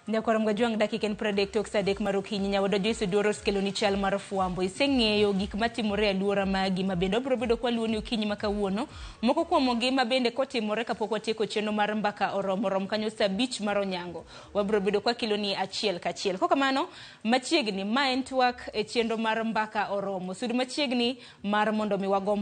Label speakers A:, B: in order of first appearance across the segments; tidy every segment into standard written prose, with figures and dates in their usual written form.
A: Nyakwaram gajwang dakika en pradek tok sadek marokinyi nyawodo Joyce Dwaro skeloni chal mar fuambo iseng'eyo gik matimore aluora magi mabende obiro bedo kwa luoni okinyi makawuono moko kuomogi mabende kotimore kapok watieko chenro mar mbaka oromo kanyo saa 5 mar onyango wabiro bedo kwa kiloni achiel kachiel kokamano machiegni ma en TWAK e chenro mar mbaka oromo sud machiegni mar mondo mi wago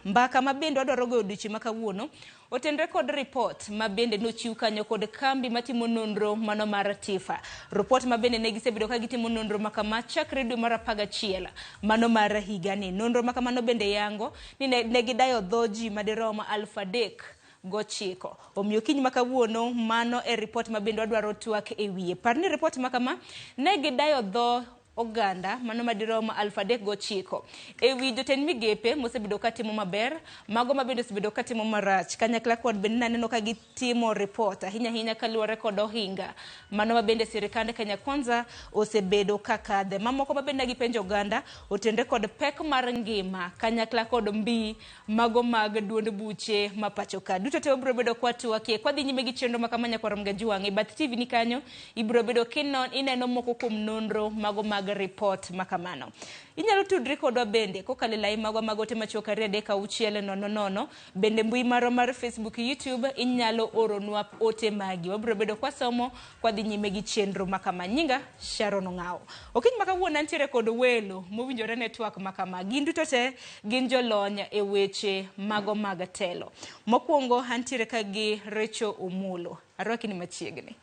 A: mbaka mabende wadwaro go odiochieng' makawuono otenre kod report mabende nochiw kanyo kod kambi matimo nonro mano mar TIFA. Report mabende ne gisebedo ka gitimo nonro makama chakre dwe mar 11 mano mar higani. Nonro makamano bende yango ni ne gidayo dhoji madirom 3,900. Omiyo kiny makawuono mano e report mabende wadwaro TWAK e wiye. Parni report makama ne gidayo dho oganda mano madirom 3,900 ewi jotend migepe mosebedo katimo maber mago mabende osebedo katimo marach kanyakla kod bende naneno ka gitimo report ahinya kaluwore kod ohinga mano mabende sirikande Kenya Kwanza osebedo kakadhe mamoko mabende gipenjo oganda otende kod pek mar ngima kanyakla kod mbi mago mag duond buche mapacho ka duto te obiro bedo kwa TWAK kwa dhi nyime gi chenro makama Nyakwaram Gajwang' Bath TV ni kanyo ibiro bedo ineno moko kuom nonro mago mag report makamano. Inyalo tudri kodwa bende kokale lai magwa magote machoka rede ka uchiele nono bende mbui maro mar Facebook YouTube inyalo oronwa ote magi wabiro bedo kwa somo kwa dhi nyime gi chenro makama nyinga Sharon Ng'ao. Okiny makawuono antiere kod welo mowinjore ne TWAK makama gin duto te gin jolony e weche mago mag telo. Mokwongo antiere ka gi Rachael Omollo arwaki ni machiegni.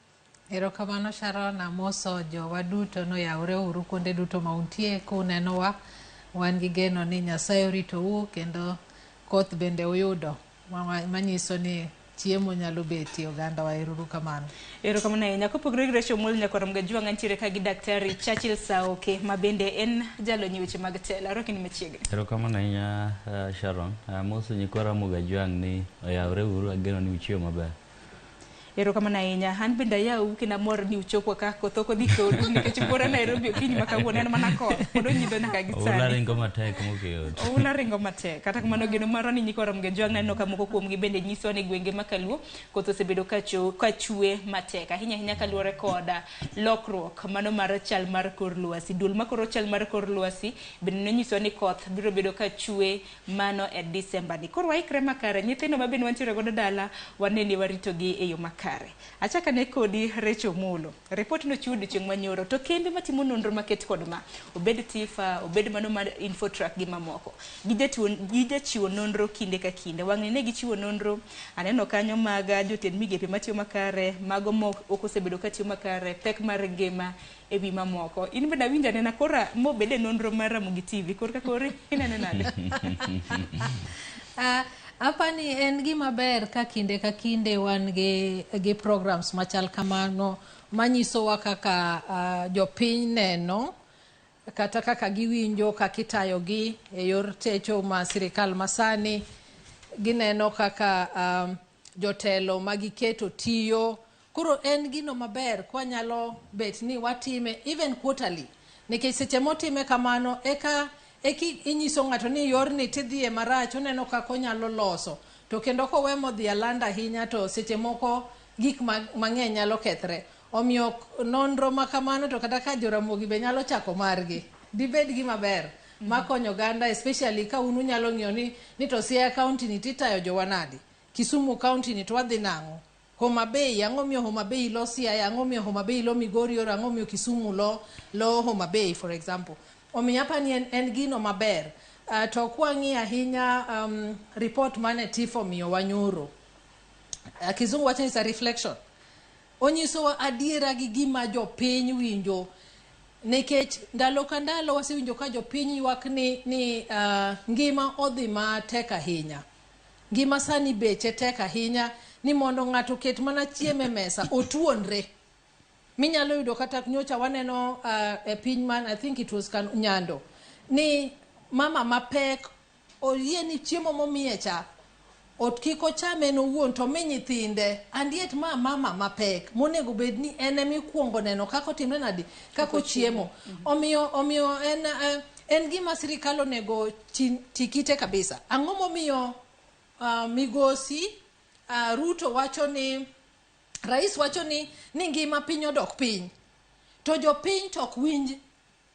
B: Erokamano Sharon amoso jowa duto no yaure uru kuonde duto mauntie kunenowa wan gi geno ni Nyasaye oritou kendo koth bende uyudo manyiso ni chiemo nyalo betie oganda wa erokamano.
A: Erokamano ahinya kopogore gi Rachael Omollo Nyakwaram Gajwang' antiere ka gi daktari Churchill Saoke mabende en jalony weche mag telo arwaki ni machiegni.
C: Erokamano ahinya Sharon amoso Nyakwaram Gajwang' ni yaure uru ageno ni uchiemo maber.
A: Erokamano ahinya an bende ayau kina mor ni uchopo ka koth ok odhi kodu nikech bora Nairobi okinyi makawuono en mana koth pod onyido nyaka gi sani.
C: Oula ringo matek mokeyot.
A: Oula ringo matek kata kamano geno maro ni Nyakwaram Gajwang' naneno ka moko kuom gi bende nyiso ni gwenge makaluo koth osebedo ka chue matek ahinya kaluwore koda lokruok mano mar chal mar kor lwasi dul makoro chal mar kor lwasi bende nonyiso ni koth biro bedo ka chue mano e December ni koro waikre makare nyithindo mabende wantiere godo dala wanene warito gi e yo makare. Achaka ne kodi Rachael Omollo. Report no chiudo chieng' manyoro to kembe matimo nonro maket kod ma obed TIFA obed mano mar InfoTrack gi mamoko. Gije chiwo nonro kinde ka kinde. Wang'ni ne gichiwo nonro aneno kanyo mag jotend migepe matiyo makare mago ok osebedo katiyo makare pek mar ngima ewi mamoko. In benda winja nena kora mo bede nonro mar Ramogi TV korka kore inene nade.
B: Apani en gima ber ka kinde wan gi programs machal kamano manyisowa kaka jopiny neno kata kaka giwinjo kakitayogi e yor techo ma sirikal masani gineno kaka jotelo magiketo tiyo koro en gino maber kwa nyalo bet ni watime even quarterly nikech seche motime kamano eki inyiso ng'ato ni yorni tidhie marach oneno kako onyalo loso to kendo kowe modhi alanda ahinya to seche moko gik mang'eny nyalo kethre omiyo nonro makamano to kata ka joramogi be nyalo chako margi dibed gima ber makonyo oganda especially ka unu nyalo ng'iyo ni to Siaya County ni titayo jowanadi Kisumu County ni to wadhi nang'o Homa Bay ang'o miyo Homa Bay lo Siaya ang'o miyo Homa Bay lo Migori ang'o miyo Kisumu lo Homa Bay for example. Omiyapa ni en gino maber. To kwang'i ahinya report mane TIFA miyo wanyoro. Kizungu wacho ni a reflection. Onyiso adiera gi gima jopiny winjo. Nikech ndalo ka ndalo wasewinjo ka jopiny ywak ni ngima odhi matek ahinya. Ngima sani beche tek ahinya ni mondo ng'ato ket mana chiemo e mesa otuonre. Minyalo yudo kata nyocha waneno e piny man I think it was Nyando ni mama mapek oyie ni chiemo momiye cha kiko chame no wuon to mi nyithinde and yet mama mapek monego bed ni ene mikwongo neno kako timre nadi kako chiemo omiyo en gima sirikal onego tikite kabisa ang'o momiyo migosi Ruto wacho ni rais wacho ni ngima piny odok piny to jopiny to ok winj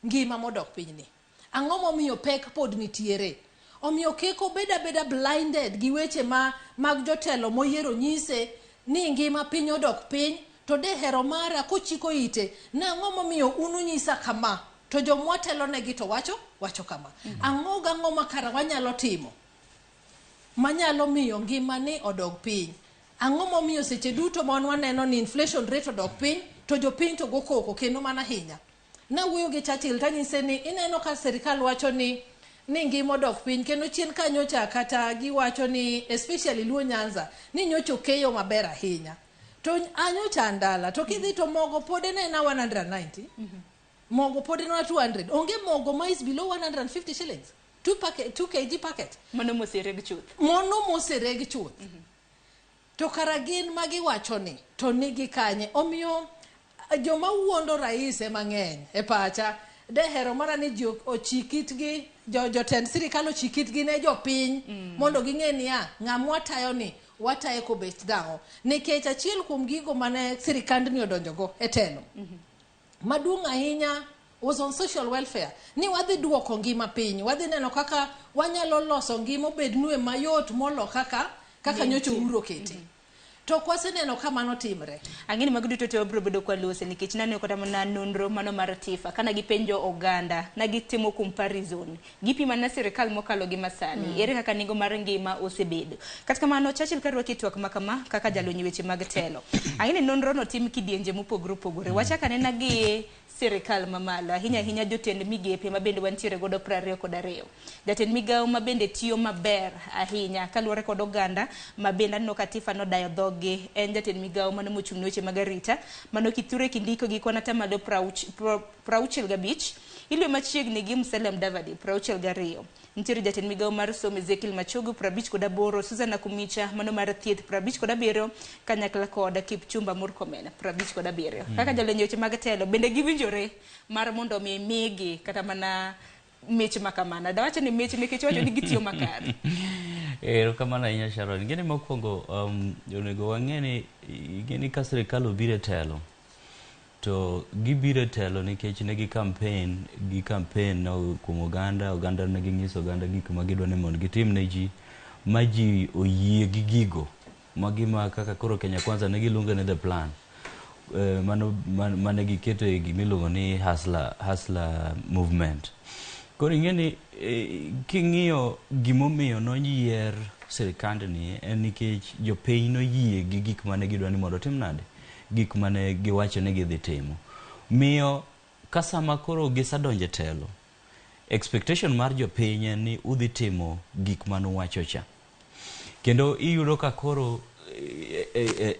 B: ngima modok piny ni. Ang'o momiyo pek pod nitiere? Omiyo keko beda blinded gi weche mag jotelo moyiero nyise ni ngima piny odok piny to de hero mara kochiko ite na ang'o momiyo unu nyisa kama to jomwatelo negi to wacho kama. Ang'o gang'o makara wanyalo timo manyalo miyo ngima ni odok piny? Ang'o momiyo seche duto mon waneno ni inflation rate odok piny to jopiny to go koko kendo mana hinya? Na wuoyo gi Churchill tanyise ni ineno ka serikal wacho ni ngima odok piny kendo chien kanyocha kata giwacho ni especially Luo Nyanza ni nyocho keyo maber ahinya to anyocha andala to kidhi to mogo pod en 190 mogo pod en 200 onge mogo mais below 150 shillings 2 kg packet
A: mono mosereg chuth
B: to karagin magi wacho ni to nigi kanye. Omiyo joma wuondo rais mang'eny e pacha de hero mara ni ji ochikitgi jotend sirikal ochikitgi ne jopiny mondo ging'e ni ng'amwa tayo ni wataye kobet dang'o nikech achiel kuom gigo mane sirikand ni odonjogo e telo maduong' ahinya was on social welfare. Ni wadhi duoko ngima piny, wadhi neno kaka wanyalo loso ngima obed nue mayot molo kaka nyocho uro kete. To kwaseneno kama notimre.
A: Ang'ini maguduto te obro bedo kwa lose nikech nane kota mana nonro mano mar TIFA kana gipenjo oganda na gitimo comparison gipima na serikal mokalo gi masani ere kaka nengo mar ngima osebedo. Kata kamano Churchill karwa kitwak makama kaka jalonyi weche mag telo. Ang'ini nonro no tim kidienje mopogore wachaka nena gi serikal mamalo hinya jotend migepe mabende wantiere godo 22. Jatend migao mabende tiyo maber ahinya kaluwore kod oganda mabende anno ka TIFA no dayo dhogi en jatend migao mano mochung' weche mag arita mano Kithure Kindiko gi kona tamalo 65 ilwe machiegni gi Musalia Mudavadi 62. Nitiere jatend migao mar somo Ezekiel Machogu 58, Susan Akumicha mano mar thieth 57, kanyakla kod Kipchumba Murkomen 57. Kaka jalonyo weche mag telo bende giwinjore mar mondo migi kata mana meche makamana dawacha ni meche nikech wacho ni gitiyo makare.
C: Kamano ahinya Sharon. Ngeni mokwongo onego wang'e ni ka sirikal obiro e telo to gibiro e telo nikech ne gi campaign no kuom oganda ne ginyiso oganda gik ma gidwa ni mondo gitim ne ji ma ji oyie gi gigo magima kaka koro Kenya Kwanza ne giluongo ne the plan mane giketo e gimiluongo ni hustler movement. Koro ing'eni king'iyo gimomiyo noyier sirikand ni en nikech jopiny noyie gi gik mane gidwa ni mondo tim nade gik mane giwacho ni gidhi timo. Miyo kasama koro gisadonje telo expectation mar jopiny en ni udhi timo gik manuwacho cha. Kendo iyudo ka koro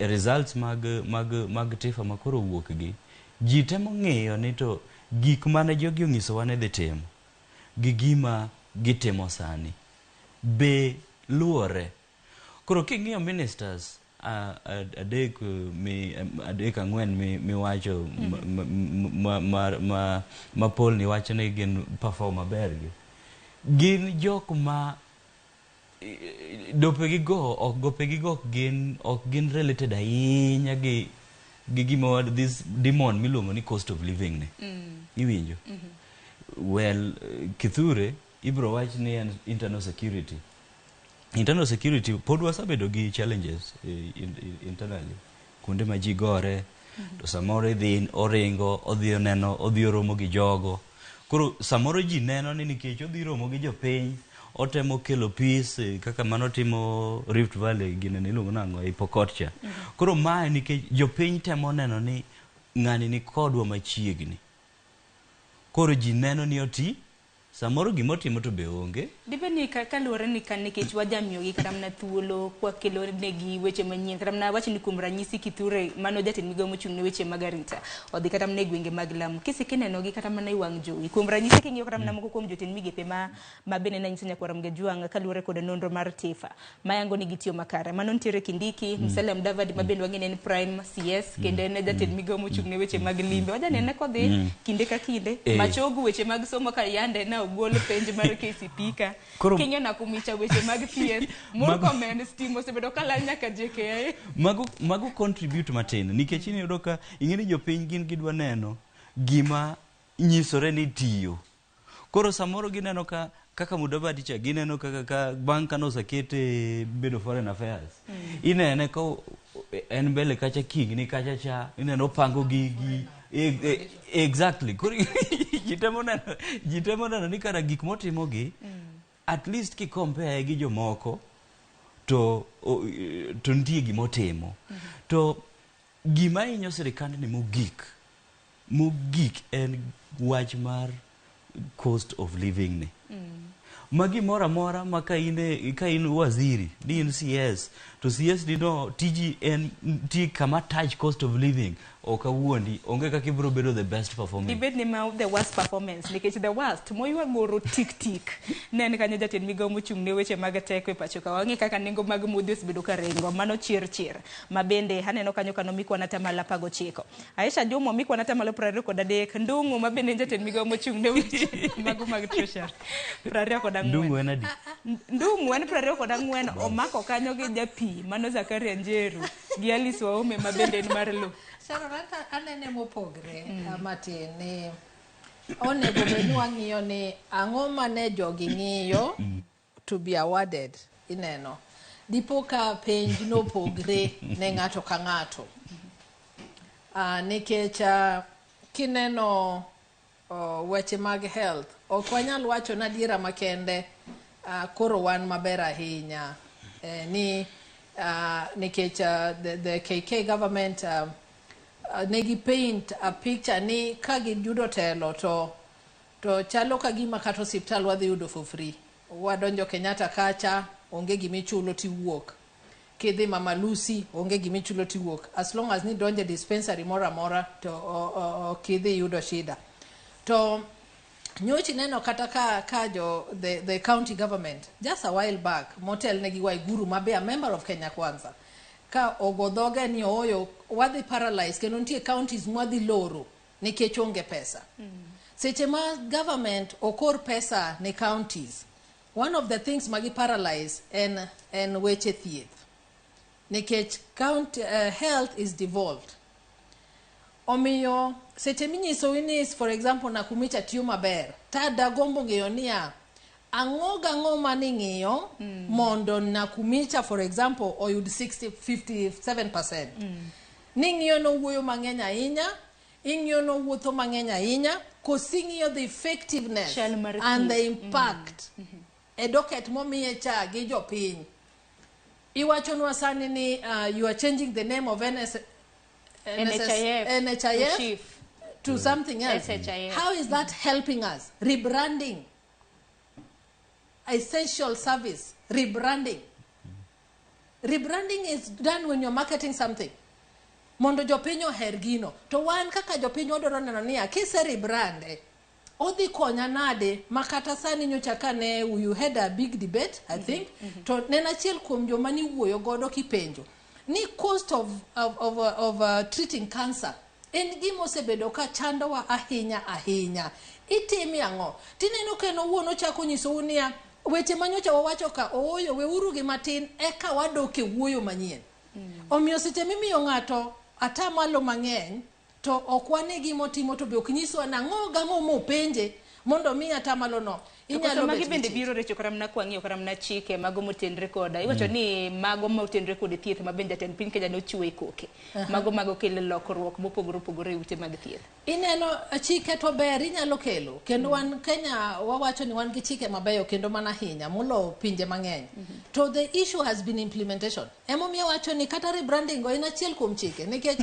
C: results mag TIFA makoro wuok ji temo ng'eyo ni to gik mane jogi ong'iso wane dhi timo gi gima gitimo sani be luore. Koro king'iyo ministers adek ang'wen miwacho ma Paul ni wacho ni gin perform maber gin jok ma gopegigo ok gin related ahinya gi gima this demon miluongo ni cost of living ne iwinjo. Well, Kithure ibro wach ni internal security pod wasabedo gi challenges internally kuonde ma ji gore to samoro idhi oringo odhi oneno odhi oromo gi jogo. Koro samoro ji neno ni nikech odhi romo gi jopiny otemo kelo peace kaka mano timo Rift Valley gine niluongo nang'o e Pokot cha. Koro mae nikech jopiny temo neno ni ng'ani ni kodwa machiegni. Koro ji neno ni oti samoro gimotimo to be onge.
A: Dibeni kaluwore ni kan nikech wajamiyogi kata mana thuolo kwa kelo negi weche manyien kata mana wacho ni kuom ranyisi Kithure mano jatend migao mochung' ne weche mag arita odhi kata mana e gwenge mag Lamu kinenogi kata mana iwang' jowi kuom ranyisi king'iyo kata mana moko kuom jotend migepe ma bende nanyiso Nyakwar Mgejwang' kaluwore kod nonro mar TIFA mayango ni gitiyo makare mano nitiere Kindiki Musalia Mudavadi ma bende wang'e en prime CS kendo en jatend migao mochung' ne weche mag limbe wajanene kodhi kinde ka kinde Machogu weche mag somo ka yande na na ogol penj mar KCP ka kinyo na kumicha weche mag thieth comment stimo sebedo kala nyaka JKA
C: mago contribute matin nikech iyudo ka ing'eni jopiny gin gidwa neno gima nyisore ni tiyo. Koro samoro gineno kaka Mudavadi cha gineno kaka bank kano sakete bedo foreign affairs. Inene ka en mbele kacha king ni kacha cha ineno pango gigi exactly. Koro jitemo neno ni kara gik motimo gi at least ki compare gi jomoko to nitie gimotimo. To gima inyo sirikand ni mogik en wach mar cost of living ni. Magi mora ma ka in waziri ni in CS to CS dino tiji en ti kama touch cost of living okawuondi onge kaka ibro bedo the best performing
A: dibed ni ma the worst performance nikech the worst moywa goro tik nen kanyo jatend migawo mochung' ne weche mag teko e pacho ka wangi kaka nengo mag mudhi osebedo ka rengo mano chir ma bende haneno kanyo kano mikwana tamala pago chiko Aisha Jomo mikwana tamalo 23 ndungu ma bende jatend migawo mochung' ne weche mago mag treasury 24
C: ndungu en adi
A: ndungu en 24 omako kanyo gi japi mano Zakaria Njeru gi Alice Waome ma bende en mar lo
B: Sarata anene mopogre matin ni onego bed wang'iyo ni ang'o mane jogi ng'iyo to be awarded ineno dipo ka penj nopogre ne ng'ato ka ng'ato nikech kineno weche mag health ok wanyal wacho na diera makende koro wan maber ahinya ni nikech the KK government negi paint a picture ni kagi judo telo to chalo kagima kato hospital wadhi yudo for free wadonjo Kenyatta kacha onge gimichulo tiwuok kidhi Mama Lucy onge gimichulo tiwuok as long as ni donje dispensary mora to kidhi yudo shida to nyochi neno kata ka the county government just a while back motel negi Waiguru mabe a member of Kenya Kwanza ka ogodhoge ni oyo wadhi paralyze kendo nitie counties mwadhi loro nikech onge pesa seche ma government okor pesa ne counties one of the things magi paralyze en weche thieth nikech county health is devolved omiyo seche minyiso ni for example na kumicha tiyo maber ta dagombo ng'eyo niya ang'o maning'iyo mondo na kumicha for example oyud 57% ning'iyo no wuoyo mang'eny ahinya ing'iyo no wuotho mang'eny ahinya kosing'iyo the effectiveness and the impact e docket momiye cha gi jopiny iwachonwa sani ni you are changing the name of NHIF to something else. SHIF. How is that helping us? Rebranding. Essential service. Rebranding. Rebranding is done when you're marketing something. Mondo jopinyo hergino. To wan kaka jopinyo odoro neno niya kise rebrande. Odhi konya nade makata sani nyocha kane you had a big debate I think to nena chiel kuom joma ni wuoyo godo kipenjo ni cost of treating cancer en gimo sebedo ka chandowa ahinya itimi ang'o tineno keno wuono chako nyiso unia weche manyocha wawacho ka oyo weuru gi matin eka wadoke wuoyo manyien omiyo seche mimiyo ng'ato atamalo mang'eny to okwane gimotimo to be oknyiswa nang'o mopenje mondo mi atamalo no
A: inyalo magi bende biro recho karam na kwang'iyo karam na chike mago motendre koda iwacho ni mago motendre kod thieth ma bende jatend piny Kenya nochiwe koke mago kelo lokruok mopogore ute mag thieth
B: ineno chike to ber inyalo kelo kendo wan Kenya wawacho ni wan gi chike mabeyo kendo mana hinya mulo pinje mang'eny to the issue has been implementation emomiyo wacho ni kata rebranding go ina chiel kuom chike nikech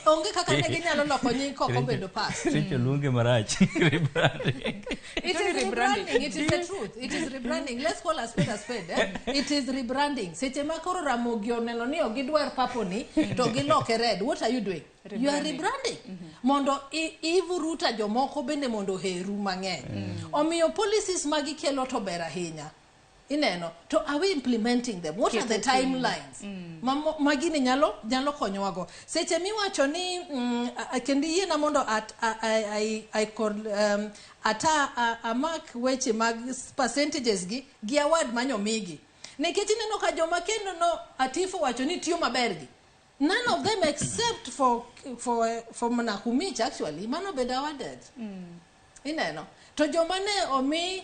B: onge kaka ne ginyalo loko nying koko bedo pass
C: Churchill luonge marach rebranding
B: it is rebranding it is the truth it is rebranding let's call a spade it is rebranding seche ma koro Ramogi oneno ni ogidwar paponi to giloke red what are you doing you are rebranding mondo ivuruta jomoko bende mondo heru mang'eny omiyo policies magi kelo to ber ahinya ineno to are we implementing them? What are the timelines? Magini nyalo konyowago seche miwacho ni kendi yena mondo amak weche mag percentages gi award manyomigi nikech ineno ka joma kendo no TIFA wacho ni tiyo mabergi, none of them except for Nakumich actually mano bed awarded. Ineno to joma ne omi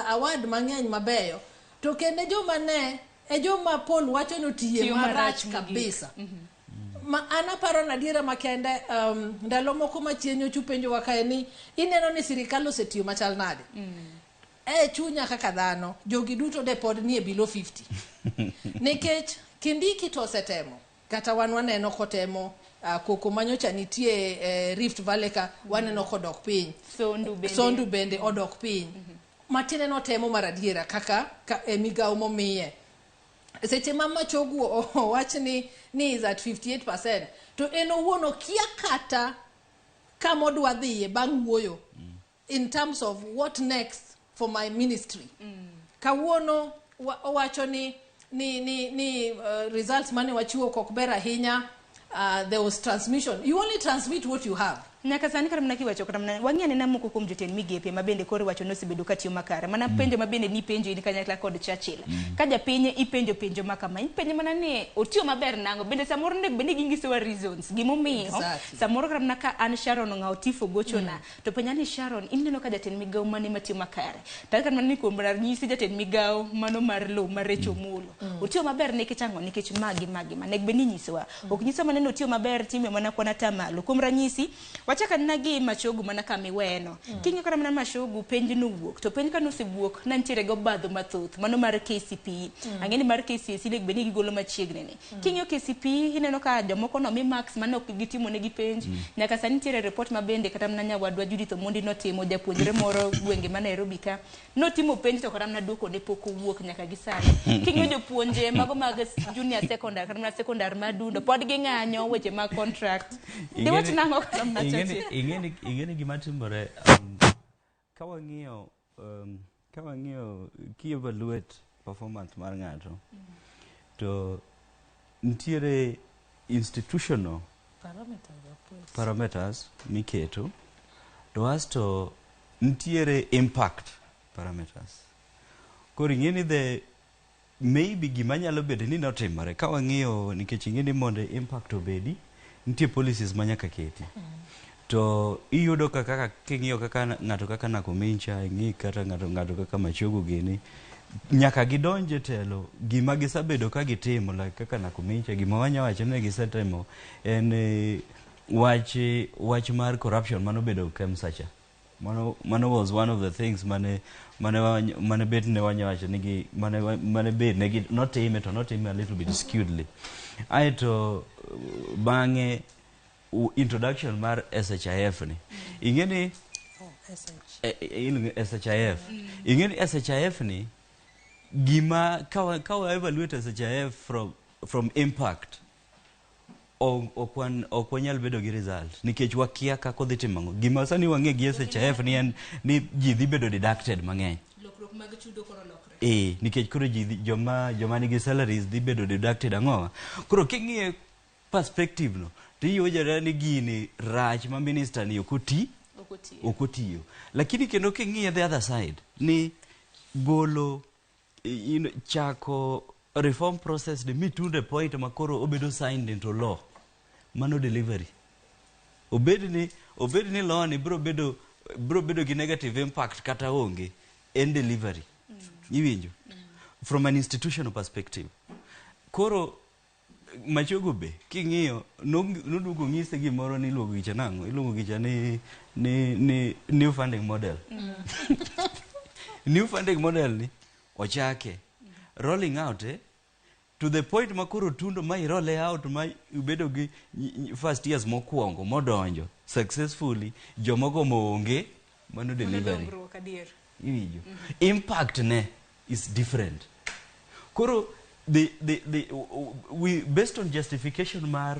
B: award mang'eny mabeyo to kende joma ne joma Paul wacho no tiye marach kabisa. Ana paro na diera makende ndalo moko machienyo chupenjo wakaeni ineno ni sirikal osetiyo machal nade. Chunya kaka dhano jogi duto de pod nie below 50. Nikech Kindiki to setemo kata waneno kotemo koko manyocha nitie Rift Valley ka waneno kodok piny. Sondu bende odok piny. Matine no temo maradiera kaka migao momiye. Seche mama chogu wach ni is at 58%. To eno wono kia kata kamodwa dhiye bang' wuoyo in terms of what next for my ministry. Kawuono wacho ni results mane wachiwo kokber ahinya. There was transmission. You only transmit what you have.
A: Nyaka sani kara mnaki wacho kara mna wangia nena moko kuom joten migepe mabende kore wacho nosebedo katiyo makare mana penjo mabende ni penjo ni kanyakla kod Churchill kaja pinye penjo makama penjo mana ne otiyo maber nango bende samoro nek bende gingisewa reasons gimomiyo samoro kara mna ka an Sharon ngao tifo gochona to penya ni Sharon ineno ka jaten migao mane matiyo makare tal kara mna ni kuom ranyisi jaten migao mano mar lo mar Rachael Omollo otiyo maber nikech ango nikech magi nek bende nyisowa ok nyiso mana no otiyo maber time mana kwana tamalo kuom ranyisi wachaka nagi machogu mana kamiweno kinyo kara mana machogu penj no wuok to penj kano se wuok nantiere go badho mathoth mano mar KCP angeni mar KCSE leg beni gigolo machiegne ne kinyo KCP hineno ka jomoko no mi max mano ok gitimo ne gi penj nyaka sani tiere report mabende kata mana nyawadwa Judith Omondi notimo japuonjre moro gwenge ma Nairobi ka notimo penj to kara mana duoko ne poko wuok nyaka gisani kinyo jopuonje mago mag junior secondary kata mana secondary madundo pod ging'anyo weche mag contract de wach nango kata mana
C: ingene gima timore kawang'iyo ki evaluate performance mar ng'ato to ntiere institutional parameters miketo to asto ntiere impact parameters koro ing'eni the maybe gima nyalo bedo ni notimore kawang'iyo nikech ing'eni mondo impact obedi nitie policies manyaka keti to iyudo kaka king'iyo kaka ng'ato kaka Nakumincha ing'i kata ng'ato kaka Machogu gini nyaka gidonje telo gima gisabedo ka gitimo like kaka Nakumincha gima wanyawacho ne gisetimo en wach mar corruption mano bedo Kemsacha mano was one of the things mane bet ne wanyawacho nigi mane bet ne notime a little bit skewedly aito bang'e introduction mar SHIF ni ingeni SHIF ingeni SHIF ni gima kawa evaluate SHIF from impact okwanyal bedo gi result nikech wakia kako dhi timango gima sani wang'e gi SHIF ni ji dhi bedo deducted mang'eny
A: lokruok mag chudo koro lokre
C: nikech koro joma nigi salaries dhi bedo deducted ang'owa koro king'iye perspective no tiyojara ni gini rach ma minister ni okotiyo lakini kendo king'iye the other side ni golo chako reform process ni mitunde point makoro obedo signed into law mano delivery obed ni law ni bro bedo gi negative impact kata onge en delivery iwinjo from an institutional perspective koro Machogu be king'iyo nodugo ng'ise gimoro ni iluongo gicha nango iluongo gicha ni new funding model new funding model ni ochake rolling out to the point makoro tundo ma irole out ma ubedo gi first years mokwongo modonjo successfully jomoko moonge mano delivery iwinjo impact ne is different koro we based on justification mar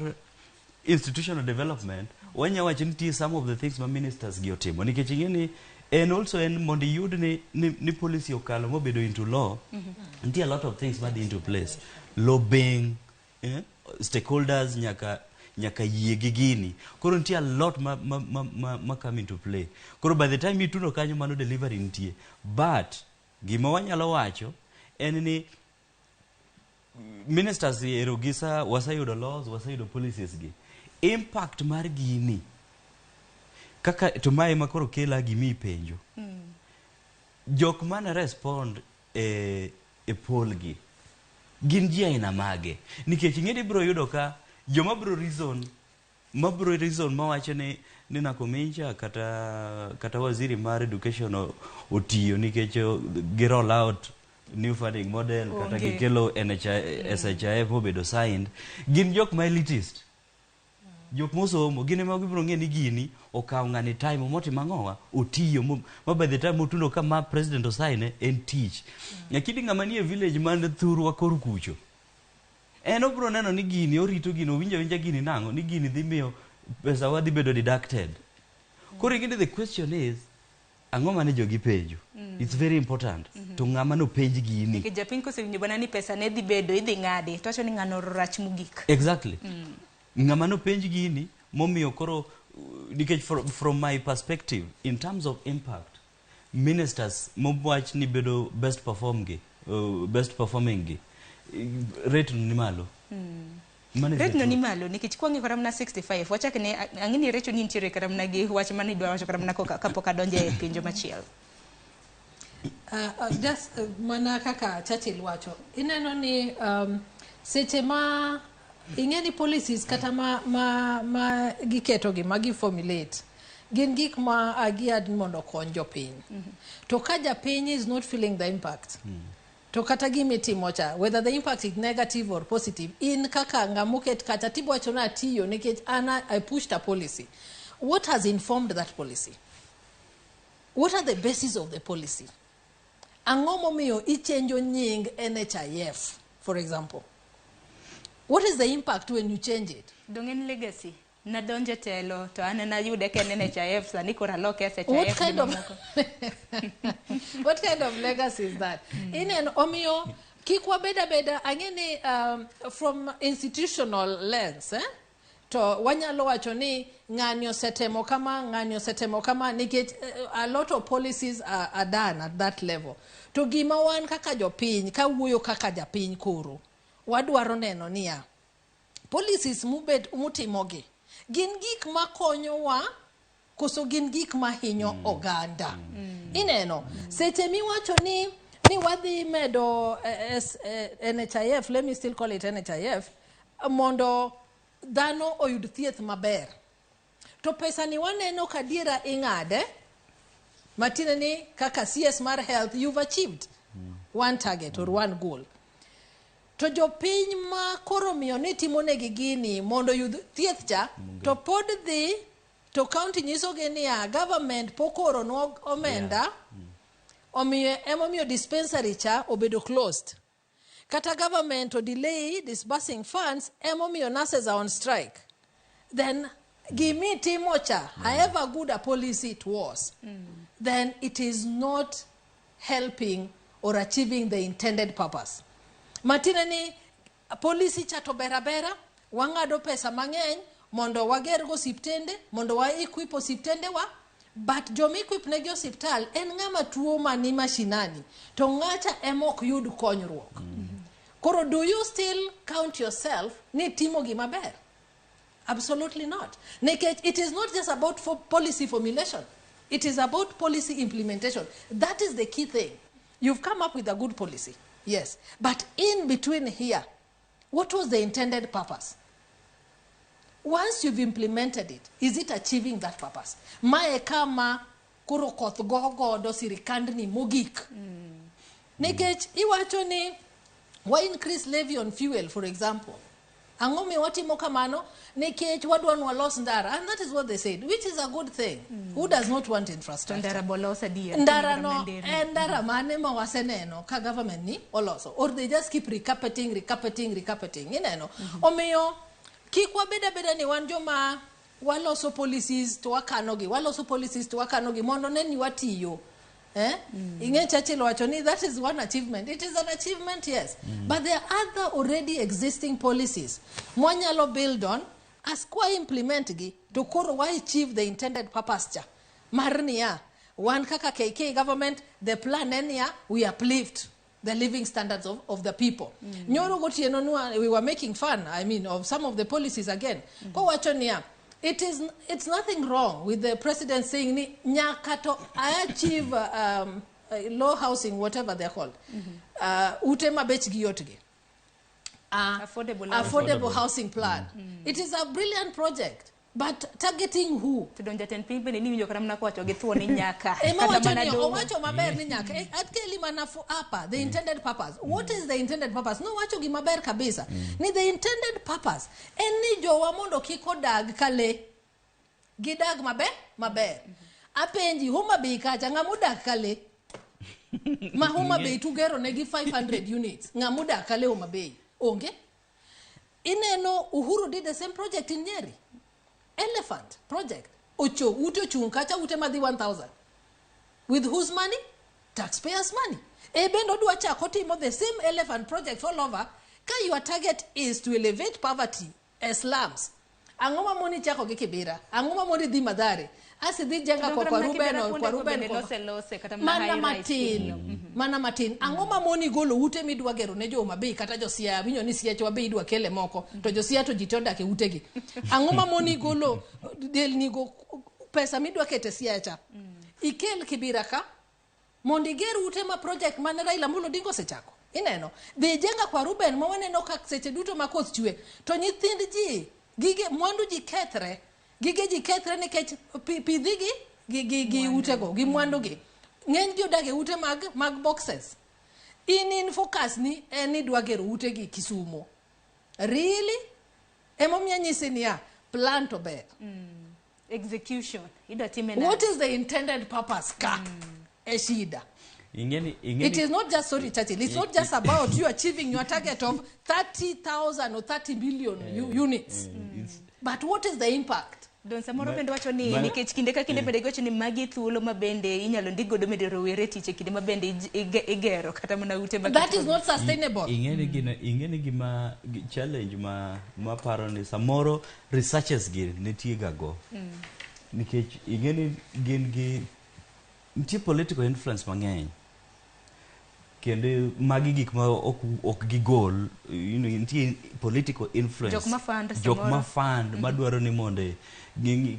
C: institutional development wanya wacho nitie some of the things ma ministers gi otimo nikech ing'eni and also en mondo iyud ni policy okalo mobedo into law nitie a lot of things ma dhi into place lobbying stakeholders nyaka yie gi gini koro nitie a lot ma come into play koro by the time ituno kanyo mano delivery nitie but gima wanyalo wacho en ni ministers erogisa wasayudo laws wasayudo policies gi impact mar gini kaka to mae makoro kela gimi penjo jok mana respond e poll gi gin ji aina mage nikech ing'eni bro yudo ka joma bro reason mawacho ni Nakomincha kata waziri mar education otiyo nikech gi roll out new funding model kata gikelo SHIF mobedo signed gin jok ma elitist jok mosomo gine ma gibro ng'e ni gini okaw ng'ani time motimo ang'owa otiyo ma by the time otuno ka ma president osaine en tich lakini ng'ama nie village man thurwa kor kucho en obro neno ni gini orito gino winja gini nang'o ni gini dhi miyo pesa wa dhi bedo deducted koro ing'eni the question is ang'o mane jogi penjo it's very important to ng'ama no penj gini
A: nikech japiny kosewinjo bana ni pesa ne dhi bedo idhi ng'adi to wacho ni ng'ano rach mogik
C: exactly ng'ama no penj gini momiyo koro nikech from my perspective in terms of impact ministers mowach ni bedo best performing gi rate ni malo
A: rate no ni malo nikech kwangi kora mna 65 wachak ne ang'ini rate ni ntiere kara mna gi wach mane dwa wacho kara mna kapok adonje e pinjo machielo
B: just mana kaka Churchill wacho ineno ni seche ma ing'eni policies kata ma giketo gi ma formulate gin gik ma agiad mondo konyo jopiny to ka japiny is not feeling the impact to kata gimitimo cha whether the impact is negative or positive in kaka ngamuket kata tibo wacho na tiyo nikech I pushed a policy. What has informed that policy? What are the basis of the policy? Ang'o momiyo ichenjo nying NHIF for example? What is the impact when you change it?
A: Dongen legacy na donje telo to anena yude ken NHIF sani kora loke SHIF
B: what kind of legacy is that? In an omio kikwa beda angeni from institutional lens to wanyalo wacho ni ng'ani osetemo kama nikech a lot of policies are done at that level to gima wan kaka jopiny ka wuoyo kaka japiny koro wadwaro neno niya policies mutimogi gin gik makonyowa koso gin gik mahinyo oganda ineno seche miwacho ni wadhi medo NHIF, let me still call it NHIF, mondo dhano oyud thieth maber to pesa ni waneno kadiera ing'ade matine ni kaka CS mar health you've achieved one target or one goal to jopiny ma koro miyo ni timo negi gini mondo yud thieth cha to pod dhi to county nyiso gi niya government pokoro no omenda omiyo dispensary cha obedo closed kata government to delay disbursing funds omiyo nurses are on strike then give me timocha however good a policy it was then it is not helping or achieving the intended purpose. Matina ni policy chato bera wangado pesa mang'eny mondo wager go siptende mondo wa equip siptende wa but jomi equip ne go hospital en ng'ama tuo mani mashinani to ng'acha emok yud konyruok koro do you still count yourself ni timo gima ber? Absolutely not. It is not just about policy formulation, it is about policy implementation. That is the key thing. You've come up with a good policy, yes, but in between here, what was the intended purpose? Once you've implemented it, is it achieving that purpose? Mae kama kuro koth gogo sirikandni mogik. Nikech iwacho ni why increase levy on fuel, for example? Angomi watimo kamano nikech wadwan walos ndara, and that is what they said, which is a good thing. Who does not want infrastructure?
A: Ndara bolosa dia.
B: Ndara no, ndara mane ma waseneno ka government ni oloso, or they just keep recapping, you know. Omiyo kikwa beda ni wan joma waloso policies to wakanogi, mondo neni watiyo. Inge Churchill wacho ni that is one achievement. It is an achievement, yes. But there are other already existing policies. Mwanyalo build on, as kwa implement gi, to koro wa achieve the intended purpose cha. Marnia, one kaka KK government, the plan enia, we uplift the living standards of the people. Nyoro goti enonua, we were making fun, I mean, of some of the policies again. Kwa wacho niya, it's nothing wrong with the president saying ni nyakato I achieve low housing, whatever they're called. Utema bech giyotge. Affordable housing plan. It is a brilliant project. But targeting who?
A: Tudonjaten pimbe ni nyo kana mnakuacho gethuo ni nyaka.
B: Owacho maber ni nyaka. Atkeli manafu apa the intended purpose. What is the intended purpose? No wacho gi maber kabisa. Ni the intended purpose. Eni jowa mondo kiko dag kale. Gidag maber. Apenji Homa Bay kacha ngamudak kale. Ma Homa Bay tugero negi 500 units. Ngamudak kale Homa Bay. Onge? Ineno Uhuru did the same project in Nyeri. Elephant project. Ocho, ute chunkacha ute madi 1,000. With whose money? Taxpayers' money. Ebendo duacha kotimo the same elephant project all over. Ka your target is to elevate poverty as slums. Angoma moni chako ge Kibera. Angoma moni di Madare. Asi di jenga kwa Ruben. Mana matin. Angoma moni golo ute midwa gero ne jo Mabe kata jo sia winyo ni sia chwa be idwa kele moko to jo sia to jitonda ke utegi. Angoma moni golo del ni go pesa midwa kete sia cha. Ikel Kibera ka mondi gero ute ma project man Raila Amolo Odinga osechako. Ineno de jenga kwa Ruben ma waneno ka seche duto makoth chwe to nyithind ji gige mwandu ji kethre. Gige ji kethre nikech pidhigi gi utego gi mwandu gi ng'eny gi odage ute mag boxes in focus ni eni dwagero ute gi Kisumo really emomiya nyisi niya plan to ber
A: execution
B: what is the intended purpose ka shida it is not just Churchill, it's not just about you achieving your target of 30,000 or 30 billion units but what is the impact?
A: Don samoro bende wacho ni nikech kinde ka kinde bende wacho ni magi thuolo mabende inyalo ndigo do medo rowere tiche kinde mabende igero kata mana ute
B: that is not sustainable.
C: Ingene gima challenge ma paro ni samoro researchers gi nitiega go nikech ingene gin gi ntie political influence mang'eny kende magi gik ma ok gigol ntie political influence jok ma fund madwaro ni monde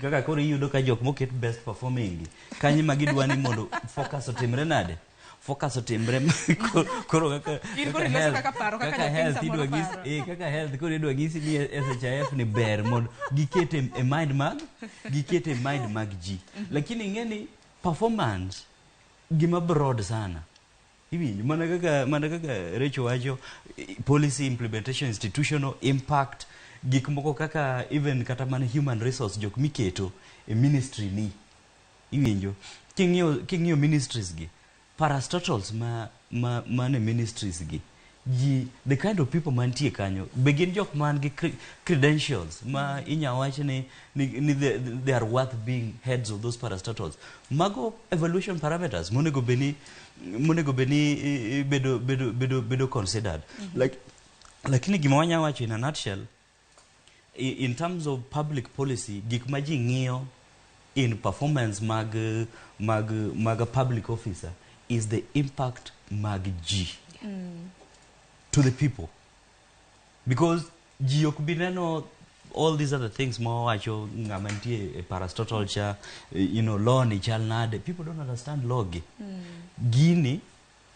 C: kaka koro iyudo ka jok moket best performing kanyi magi dwani mondo focus otimre nade focus otimre koro kaka health idwa gis kaka health koro idwa gisi ni SHIF ni ber mondo gikete e mind mag ji lakini ngeni performance gima broad sana hivi mana kaka Rachael wacho policy implementation institutional impact gik moko kaka even kata man human resource jok miketo e ministry ni iwinjo king'io ministries gi parastatals mane ministries gi the kind of people mantie kanyo begin jok man gi credentials ma inya wacho ni they are worth being heads of those parastatals mago evaluation parameters monego beni bedo considered lakini gima wanya wacho in a nutshell in terms of public policy gik ma ji ng'iyo in performance mag a public officer is the impact mag ji to the people because ji ok bineno all these other things ma wacho ngamantie parastatal cha law ni chal nade people don't understand law gi gini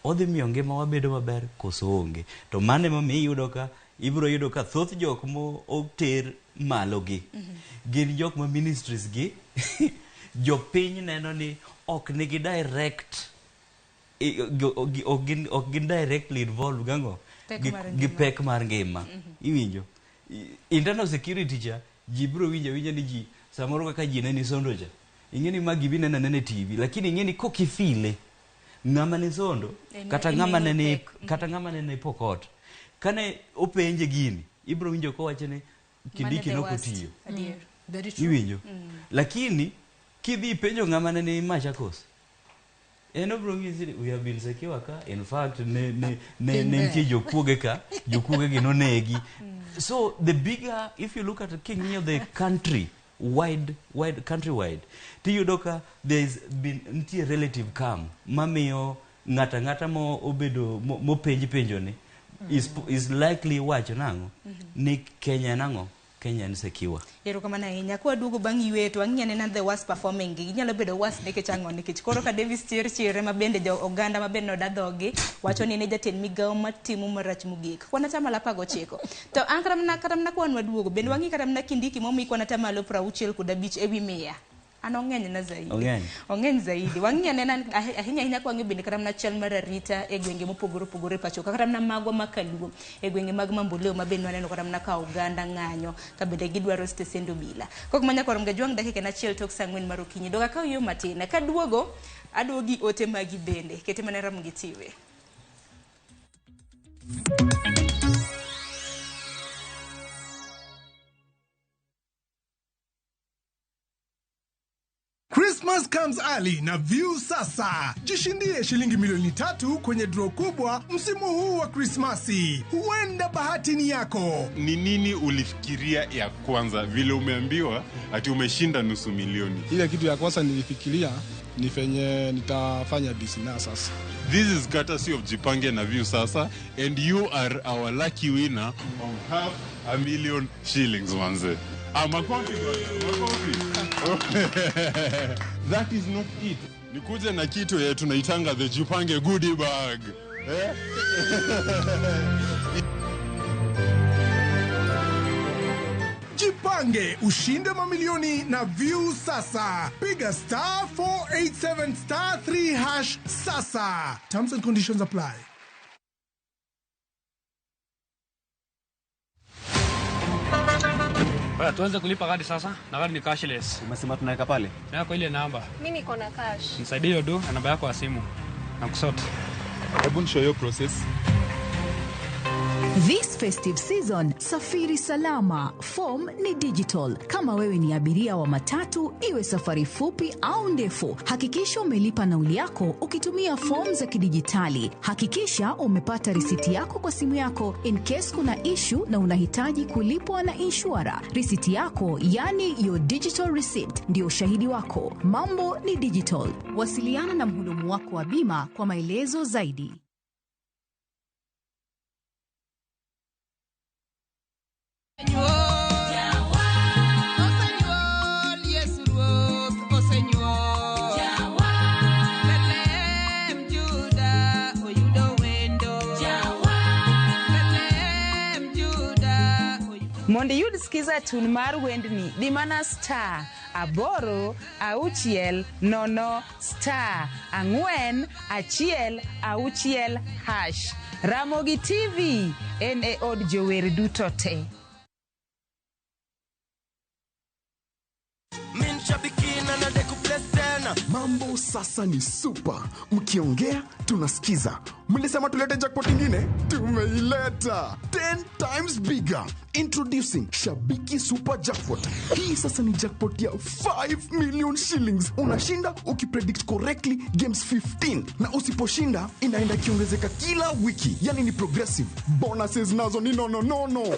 C: odhi miyo ngima wabedo maber koso onge to mane ma iyudo ka ibro yudo ka thoth jok mo oter malo gi gin jok ma ministries gi jopiny neno ni ok nigi direct ok gin directly involved gango gi pek mar ngima iwinjo internal security cha ji bro winja ni ji samoro kaka ji neni sondo cha ingeni magi binena nene TV lakini ingeni kokifile ngama ni sondo kata ngama nene Pokot kane openje gini ibro winjo ko wachene Kindiki no kotiyo
B: Very true.
C: Iwinjo. Lakini kidhi penjo ngama ne Machakos. Eno bro we have been secure ka. In fact ne jokuoge ka, jokuoge gi nonegi. So the bigger, if you look at the king of the country, countrywide, tiyudoka there's been a relative calm. Mamiyo ngata mo obedo mo penjo ni is likely wacho nango ni Kenya nango Kenya ni secure.
A: Yero kama na inya kwa dugo bang yueto ang'iyane na the worst performing gi nyalo bedo worst nikech ang'o nikech koro ka Davis Churchill ma bende jo oganda ma bende odadhogi wacho ni ne jatend migao matimo marach mogik kwana tamala pago chiko to karamna kwan maduogo bende wangi karamna kindiki momi kwana tamalo 65 ewi 100 anong'eny na zaidi ong'eny zaidi wang'iyane na ahinya kwa bende karamna chal mararita e gwenge mopogore pacho karamna magwa makaluo e gwenge mag Mamboleo mabende waneno karamna ka oganda ng'anyo ka bende gidwaro stesendo bila kok manya korom ga jwang dakika na chiel tok sang'wen mar okinyi doga ka yo matin ka duogo aduogi ote magi bende kete mana Ramogi TV.
D: Christmas comes early na View sasa. Jishindie shilingi milioni 3 kwenye draw kubwa msimu huu wa Christmasi. Huenda bahati ni yako.
E: Ni nini ulifikiria ya kwanza vile umeambiwa ati umeshinda nusu milioni?
F: Ile kitu ya kwanza nilifikiria ni fenye nitafanya business sasa.
E: This is courtesy of Jipange na View sasa, and you are our lucky winner of 500,000 shillings manze. Makofi. That is not it. Nikuje na kitu ya tunaitanga the Jipange goodie bag.
D: Jipange ushinde mamilioni na View sasa. Piga *487*3# sasa. Terms and conditions apply.
G: Baya, tuanze kulipa kadi sasa. Na kadi ni cashless.
H: Umesema tunaweka pale?
G: Na kwa ile namba.
I: Mimi niko na cash.
G: Nisaidie hiyo do na namba yako ya simu. Na kusort.
E: Hebu show your process.
J: This festive season, safiri salama. Form ni digital. Kama wewe ni abiria wa matatu, iwe safari fupi au ndefu, hakikisha umelipa nauli yako ukitumia form za kidijitali. Hakikisha umepata risiti yako kwa simu yako in case kuna issue na unahitaji kulipwa na insurer. Risiti yako, yani your digital receipt, ndio ushahidi wako. Mambo ni digital. Wasiliana na mhudumu wako wa bima kwa maelezo zaidi.
K: Mondi yud skiza tun mar wendni dimana star aboro auchiel nono star ang'wen achiel auchiel hash. Ramogi TV en e od jower duto te.
L: Mambo sasa ni super. Mkiongea tunasikiza. Mlisema tulete jackpot ingine? Tumeileta 10 times bigger. Introducing Shabiki Super Jackpot. Hii sasa ni jackpot ya 5 million shillings. Unashinda ukipredict correctly games 15. Na usiposhinda inaenda kiongezeka kila wiki. Yani ni progressive. Bonuses nazo ni no.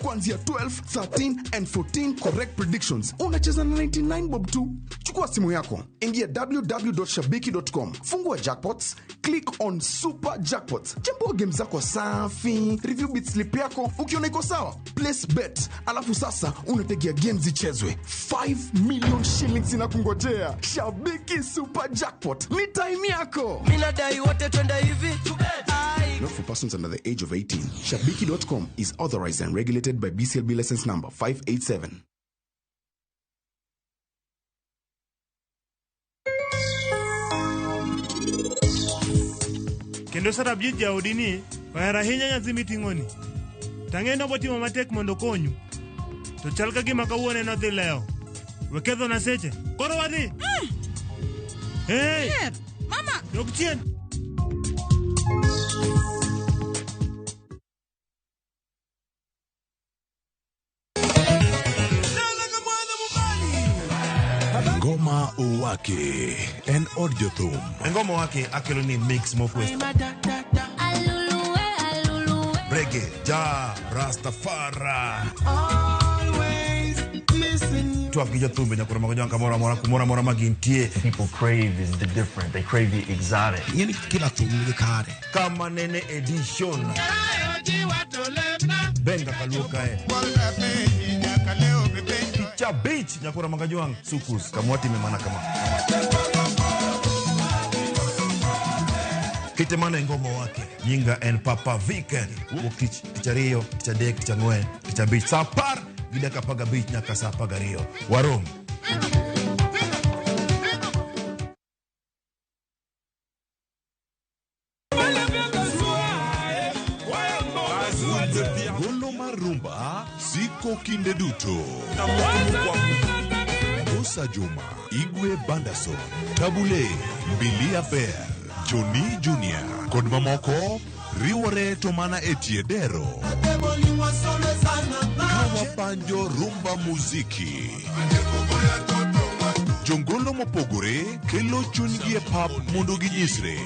L: Kuanzia 12, 13 and 14 correct predictions. Unacheza na 99 bob tu. Chukua simu yako. Ingia www.shabiki.com. Fungua jackpots. Click on Super Jackpots. Chambua games zako safi. Review bit slip yako. Ukiona iko sawa, place bet. Alafu sasa unategea games ichezwe. 5 million shillings inakungojea. Shabiki Super Jackpot. Ni time yako.
M: Minadai wote twenda hivi.
L: Not for persons under the age of 18. Shabiki.com is authorized and regulated by BCLB license number 587.
N: Kendo sara bjija odini wahera hinya nyathi miting'oni. Tang'endo botimo matek mondo konyu. To chal ka gima kawuone no dhi leo. Wekedho na seche. Koro wadhi. Hey!
O: Mama!
N: Dog chien.
H: Wake en od jothum.
I: Ngoma wake akelo ni mix mopuesto. Reggae, ja, Rastafari. TWAK gi jothumbe nyakoro mago jonka mora magintie.
O: People crave is the different. They crave the exotic.
I: Yeni kila thum ni kare. Kama nene edition. Benga kaluka Cha beach nyakora magajuang sukus kamwati memana kama. Kitemana ngoma wake Yinga and Papa Weekend Wukich Tichario Tichadek Tichangwe Tichabich Sapar Gidaka Paga Beach Nyaka Sapagario Warom
H: Golo marumba Siko kinde duto Musa Juma Igwe Bandason Tabule Bilia Bear Johnny Junior kod mamoko riwore to mana etiedero kawa panjo rumba muziki jongolo mopogore kelo chunygi e pap mondo ginyisre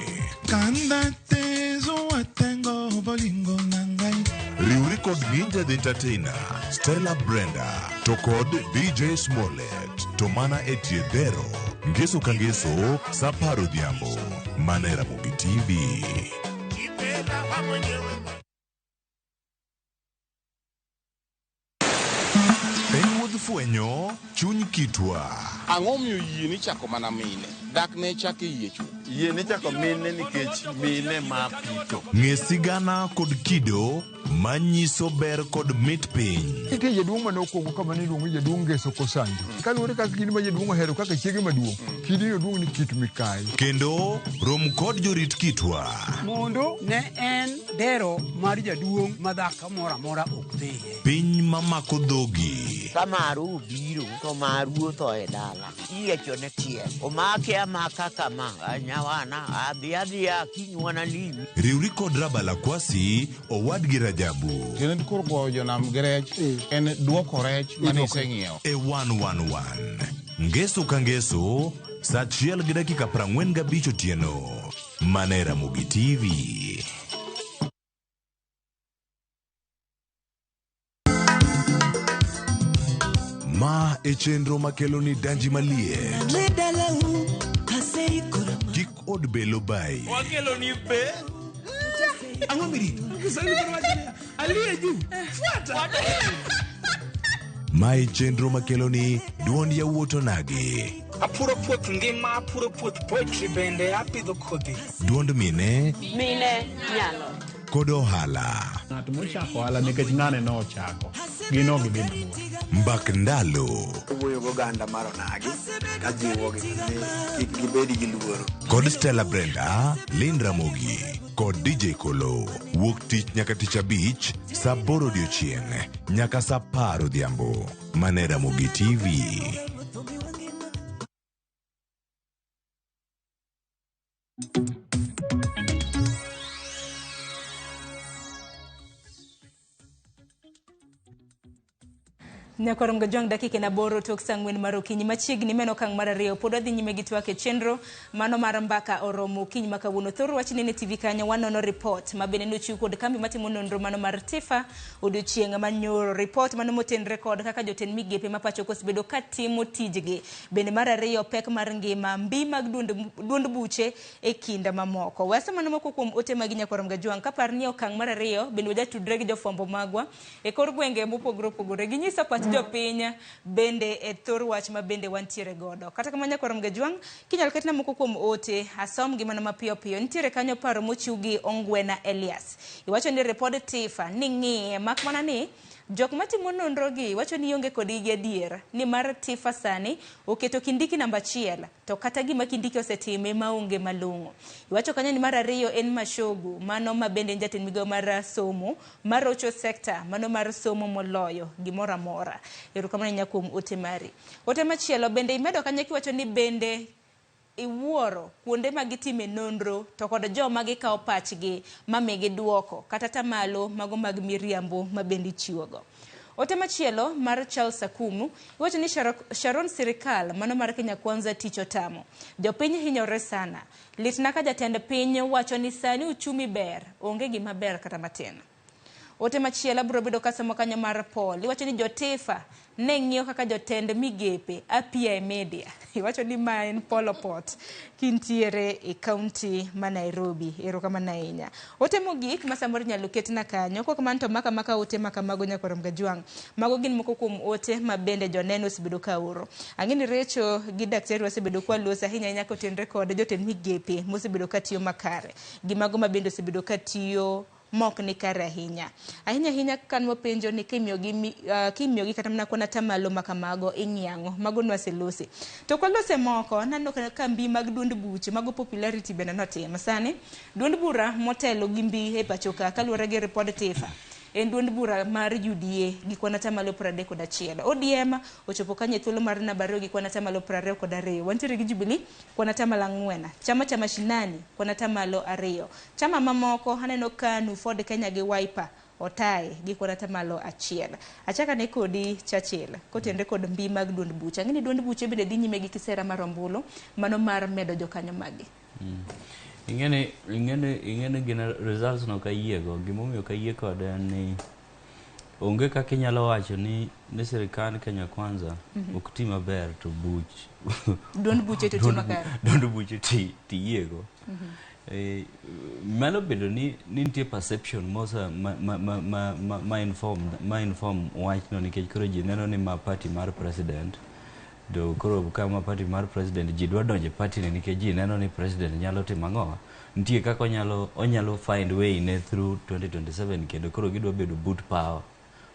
P: kanda tezo watengo bolingo nangai
H: riwri kod Ninja the Entertainer Stella Brenda to kod DJ Smollett to mana etiedero ngeso kangeso saparo diambo mana Ramogi TV. Wuodh fwenyo chuny kitwa.
Q: Ang'o miyo yie ni chako mana mine? Dak ne chako yie chuo.
R: Yie ni chako mine nikech mine ma pito.
H: Ng'e sigana kod kido manyiso ber kod mit piny.
S: Nitie jaduong' mane okwongo kama ne iluongo jaduong' Ngeso Kosanjo. Kaluwore kaka kidi ma jaduong' ohero kaka chiege maduong'. Kidi oduong' ni Kit Mikayi.
H: Kendo rom kod jorit kitwa.
T: Mondo ne en dero mar jaduong' madhako moro amora ok dhiye.
H: Piny mamako dhogi.
U: Kamaru biro to maru to e dala. Iyiecho ne tiel. Omake amaka kama nyawana adhiadhia kinywana limi.
H: Riwri kod Rabala Kwasi owadgi Rajabu.
Q: Kendo koro go jonam grech en duoko rech mane iseng'iewo.
H: E 111. Ngeso ka ngeso saa 1:45 otieno. Mana Ramogi TV. Ma e chenro makelo ni danji malie. Gik od belo bai.
P: Wakelo ni be. Ang'o mirito? Aliye juu. Fuata.
H: Ma e chenro makelo ni duond yawuoto nage.
T: Apuro puoth ngima, apuro puoth poetry bende apidho kodhi.
H: Duond mine.
V: Mine nyalo.
H: Kod ohala.
W: Ng'at mochako ohala nikech ng'ane no ochako. Gino gidhi
H: mbak ndalo.
R: Wuoyo goganda mar onagi kajiwo kik gibedi gi luoro.
H: Kod Stella Brenda, Lynn Ramogi kod DJ Kolo. Wuok tich nyaka tich abich saa 8 odiochieng' nyaka saa 10 odhiambo. Mana Ramogi TV.
A: Nyakoro mgajwang dakika na boro tok sangwen marokinyi machiegni meno kang marario pod adhi nyime gi TWAK e chenro mano mar mbaka oromo kinyi makawuono thoro wach nene TV kanya wanono report mabene nochiw kod kambi matimo nonro mano mar TIFA odiochieng' manyoro report mano motenre kod kaka joten migepe mapacho kosebedo katimo tijgi bende mar ariyo pek mar ngima mbi mag duond buche e kinda mamoko wasa mano moko kuom ote mag nyakoro mgajwang kapar ni okang' mar ariyo bende wajatudre gi jofwambo magwa e kor gwenge mopogore opogore ginyisa pach jopinya bende e thor wach ma bende wantiere godo kata kama nyakoro mgajwang kinyal ketna moko kuom ote asom gimana mapiyo piyo ntiere kanyo paro mochiw gi Ongwena Elias iwacho ni Ripod TIFA ni ng'iye mak mana ni jok matimo nonro gi wacho ni onge kod igi adier ni mar TIFA sani oketo kindiki namba 1 to kata gima kindiki osetime maonge malong'o iwacho kanyo ni mar ariyo en Mashogu mano mabende jatend migawo mar somo mar Rocho sector mano mar somo moloyo gimora mora erokamano nyakuom ote mari ote machielo bende imedo kanyo kiwacho ni bende iwuoro kuonde magitime nonro to kod joma gikawo pachgi mamigi duoko kata tamalo mago mag miriambo mabendi chiwogo Ote machielo mar Charles Sakumu iwacho ni Sharon Sirikal mano mar Kenya Kwanza tich otamo. Jopiny hinyore sana. Litna ka jatend piny wacho ni sani uchumi ber, onge gima ber kata matin. Ote machielo biro bedo kasemo kanyo mar Paul iwacho ni jo TIFA ne ng'iyo kaka jotend migepe apia e media. Iwacho ni ma en polopot kintiere e kaunti ma Nairobi. Erokamano ahinya. Ote mogik ma samoro nyalo ketna kanyo kok man to maka ote mago nyakorom gajwang'. Mago gin moko kuom ote ma bende joneno osebedo ka oro. Ang'eni Rachael gi daktari osebedo kwa losa ahinya kotenre kod jotend migepe mosebedo ka tiyo makare. Gimago ma bende osebedo ka tiyo mok ni kare ahinya kan wapenjo ni kimiogi kata mna kona tamalo makamago ing'iango mago nwaselosi to kwa lose moko nano ka mbi mag duond buche mago popularity bende notima sani duond bura motelo gi mbi e pachoka kaluwore gi Ripod TIFA en duond bura mar UDA gi kwana tamalo 31. ODM ochopo kanye thuolo mar nambaro gi kwana tamalo 22. Wantiere gi Jubilee kwana tamalo 4. Chama mashinani kwana tamalo 2. Chama mamoko haneno KANU, Ford Kenya gi Wiper otae gi kwana tamalo 1. Achaka ne kodi Churchill kotenre kod mbi mag duond buche. Ng'eni duond buche bende dhi nyime gi kisera mar ombulu mano mar medo jokanyo magi.
B: Ingene gina results no kayiego gimomiyo kayie kod ni onge kaka inyalo wacho ni sirikal Kenya Kwanza ok ti maber to buch
A: duond buche to ti makare
B: duond buche tiyiego malo bedo ni nitie perception mosa ma inform wach no nikech koro ji neno ni ma party mar president do koro kama party mar president ji dwa donje party ne nikech ji neno ni president nyalo timo ang'o nitie kaka onyalo find way ne through 2027 kendo koro gidwa bedo boot power.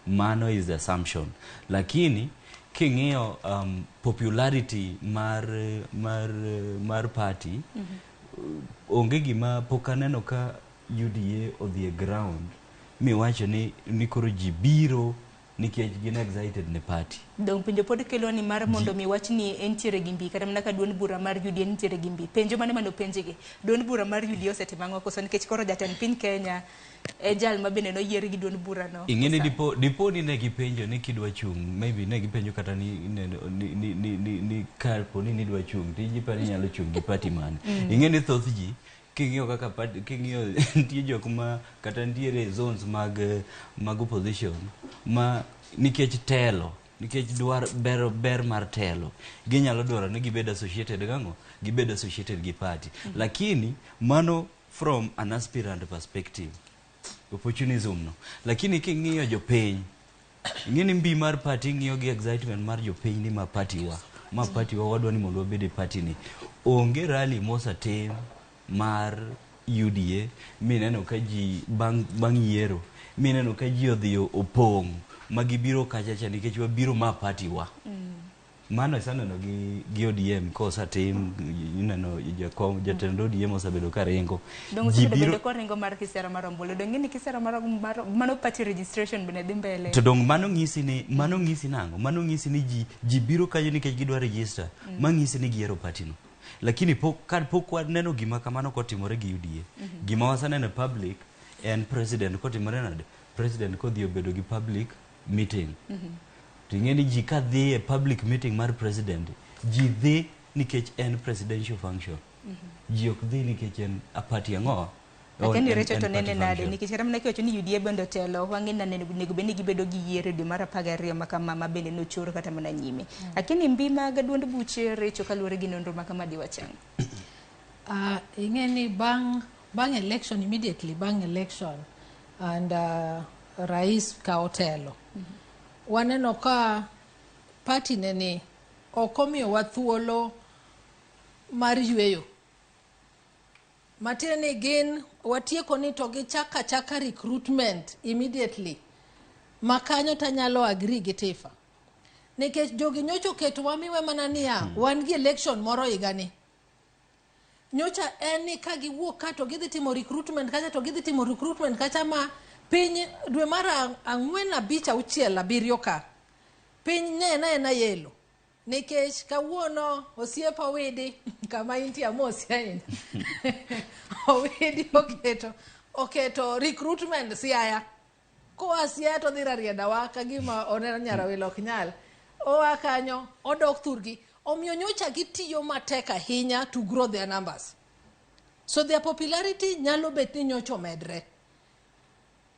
B: Mano is the assumption, lakini king'iyo popularity mar party onge gima pok aneno ka UDA odhi e ground mi wacho ni koro ji biro nikech gin excited ne party.
A: Dong penjo pod kelo ni mar mondo mi wach ni entiere gi mbi kata mana ka duond bura mar UDA entiere gi mbi. Penjo mane mano penjige. Duond bura mar UDA osetimo ang'o koso nikech koro jatend piny Kenya e jal ma bende no yier gi duond bura no.
B: Ing'eni dipo ni ne gipenjo ni kidwa chung, maybe ne gipenjo kata ni karpo ni dwa chung, tiji pa ni nyalo chung gi party man. Ing'eni thoth ji king'iyo kaka party king'iyo nitie jok ma kata nitiere zones mag opposition ma nikech telo nikech dwar ber mar telo ginyalo dwaro ni gibed associated gang'o gibed associated gi party lakini mano from an aspirant perspective opportunism no lakini king'iyo jopiny ing'eni mbi mar party ng'iyo gi excitement mar jopiny ni ma party wa wadwa ni mondo wabed e party ni onge rally mosatim mar UDA mineno ka ji bang yiero mineno ka ji odhi opong' magibiro kachacha nikech wabiro ma party wa mano saneno gi ODM kosa tim ineno jatend ODM osebedo ka ringo
A: ji biro ko ringo mar kisera mar ombulu dong ni kisera mar mano party registration bene dhi mbele
B: to dong mano ng'isi ni ji biro kanyo nikech gidwa register mang'isi ni giero party no lakini pok waneno gima kamano kotimore gi UDA gima wasaneno public en president kotimore nade president kodhi obedo gi public meeting ting'eni ji ka dhi e public meeting mar president ji dhi nikech en presidential function ji ok dhi nikech en a party ang'o
A: lakini Rachael to nene nade nikech kata mana kiwacho ni UDA bende telo wang'e na nego bende ni gibedo gi yiero dwe mar 12 makama bende nochoro kata mana nyime lakini mbi mag duond buche Rachael kaluwore gi nonro makama di wachang
C: ing'eni bang election immediately bang election and rais ka otelo waneno ka party nene okomiyo wa thuolo mar yweyo matene gin watieko ni to gi chaka recruitment immediately makanyo tanyalo agree gi TIFA nikech jogi nyocho keto wamiwe mana niya wan gi election moro igani nyocha en ni ka giwuok ka to gidhi timo recruitment kacha to gidhi timo recruitment kacha ma piny dwe mar 4, 5, 6, 7 ka piny nena yelo nikech kawuono osiepa widi kama inti amosi ahinya owidi oketo recruitment siaya koa Siaya to dhi Rarieda ka gima oneno nyarawelo ok nyal. Oa kanyo, odok thurgi. Omiyo nyocha gitiyo matek ahinya to grow their numbers. So their popularity nyalo bet ni nyocha omedre.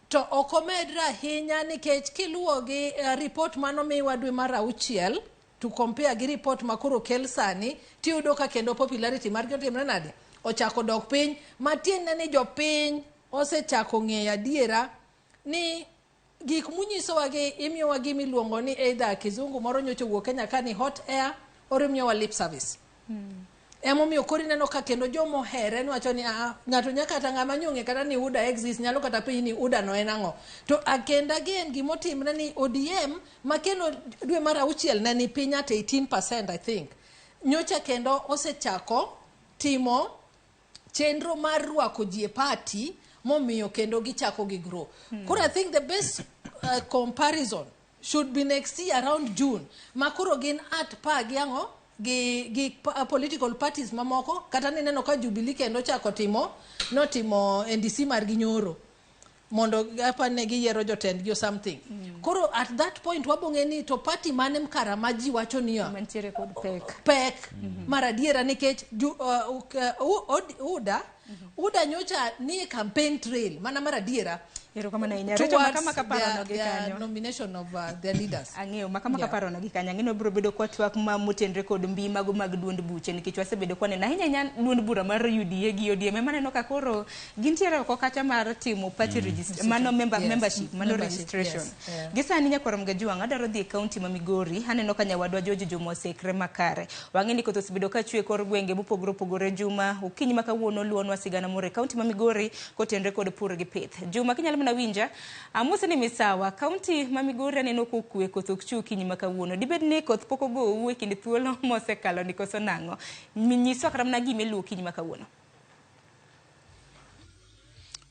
C: To ok omedre ahinya nikech kiluwo gi report manomiwa dwe mar 6 to compare gi report makoro kel sani, tiyudo ka kendo popularity margi otimre nade? Ochako dok piny, matiende ni jopiny osechako ng'eyo adiera ni gik munyisowa gi imiyowa gimiluongo ni either kizungu moro nyocha wuok Kenya ka ni hot air or imiyowa lip service. Emomiyo koro ineno ka kendo jomohere niwacho ni ng'ato nyaka kata ng'ama nyong'e kata ni UDA exist nyalo kata piny ni UDA no en ang'o. To agenda again gimotimre ni ODM makendo dwe mar 6 ne ni piny at 18% I think. Nyocha kendo osechako timo chenro mar rwako ji e party momiyo kendo gichako gigro. Koro I think the best comparison should be next year around June. Makuro gin at pa gi ang'o gi political parties mamoko kata nineno ka Jubilee kendo chako notimo NDC mar gi nyoro mondo apane giyiero jotendgi or something. Koro at that point wabong'e ni to party mane mkara ma ji wacho ni
A: mantiere kod
C: pek mar adiera nikech UDA nyocha ni campaign trail mana mar adiera towards nomination of their leaders.
A: Ang'eyo makama kaparo na gikanya ng'ino biro bedo kwa twak ma mutendre kod mbi mago mag duond buche nikech wasebedo kwa nena hinya duond bura mar UDA gi ODM maneno ka koro gintiere oko kacha mar timo party registration mano membership mano registration gisani nyakwaro mgajuang adaro dhi county ma Migori aneno ka nyawadwa George Juma osekre makare wang'eni koth osebedo ka chwe kor gwenge mopogore opogore Juma ukinyi makawuono luonwa sigana more county ma Migori kotendre kod pur gi pith Juma kinyalo na winja amuse ni misawa county ma Migori aneno kokwe koth ok chu kinyi makawuono dibed ni koth poko go uwe kinde thuolo mosekalo ni koso nang'o minyiso kata mna gime luo kinyi makawuono.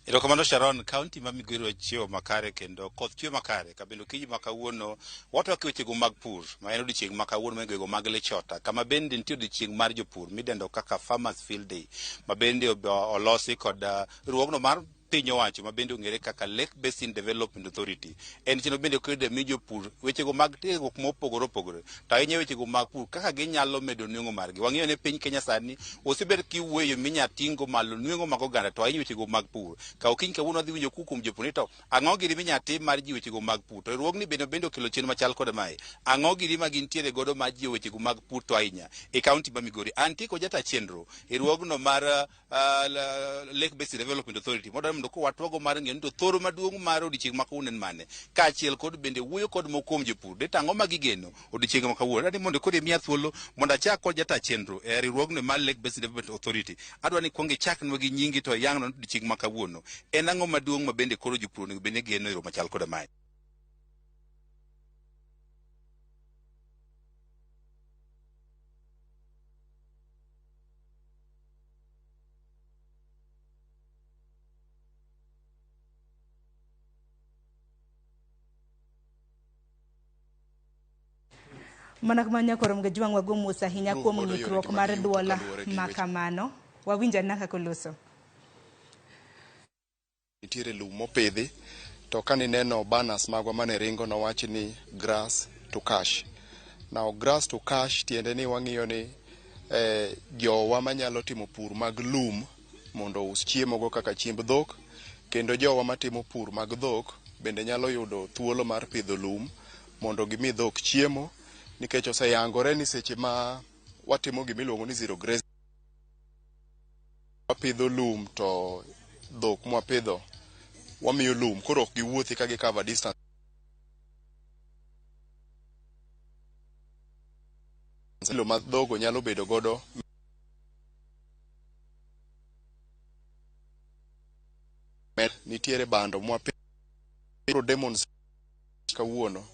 D: Erokamano Sharon, county ma Migori ochiewo makare kendo koth chwe makare kabendo kinyi makawuono watwak wechego mag pur ma en odiochieng' makawuono mengego mag Lechota kama bende nitie odiochieng' mar jopur midendo kaka Farmers Field Day ma bende olosi kod riwruogno mar piny owacho ma bende ong'ere kaka Lake Basin Development Authority. En chino bende kwede mi jopur wechego mag tiegruok mopogore opogore to ahinya wechego mag pur kaka ginyalo medo nweng'o margi. Wang'eyo ni piny Kenya sani osebed kiwuoyo minya ting'o malo nweng'o mag oganda to ahinya wechego mag pur. Ka okiny kawuono wadhi winjo kuom jopur ni to ang'o giri minya tim mar ji wechego mag pur. To riwruogni bende okelo chenro machal kod mae. Ang'o giri ma gintiere godo ma ji wechego mag pur to ahinya e kaunti ma Migori. Antie ko jata chenro e riwruogno mar Lake Basin Development Authority mondo ko watwago mar ng'eyo to thoro maduong' mar odiochieng' makawuono en mane kaachiel kod bende wuoyo kod mokom jopur de tang'o ma gigeno odiochieng' makawuono. Adhi mondo koro miya thuolo mondo achak kod jata chenro e riwruogno mar Lake Basin Development Authority. Adwa ni kuong ichaknwa gi nyingi to yang'no odiochieng' makawuono en ang'o maduong' ma bende koro jopur onego bende geno e ro machal kod mae.
A: Mana kamanya korom gajuang wago musa hinya kuom ng'ikruok mar duola makamano wawinja naka koloso
Q: nitiere lum mopidhi to kanineno banners magwa mane ringo nowachi ni grass to cash. Now grass to cash tiende ni wang'iyo ni jowa manyalo timo pur mag lum mondo us chiemo go kaka chiemb dhok kendo jowa matimo pur mag dhok bende nyalo yudo thuolo mar pidho lum mondo gimi dhok chiemo nikech oseyangore ni seche ma watimo gimiluongo ni zero grazing wapidho lum to dhok mwapidho wamiyo lum koro ok giwuothi ka gi cover distance lo ma dhogo nyalo bedo godo nitiere bando mwapidho demons kawuono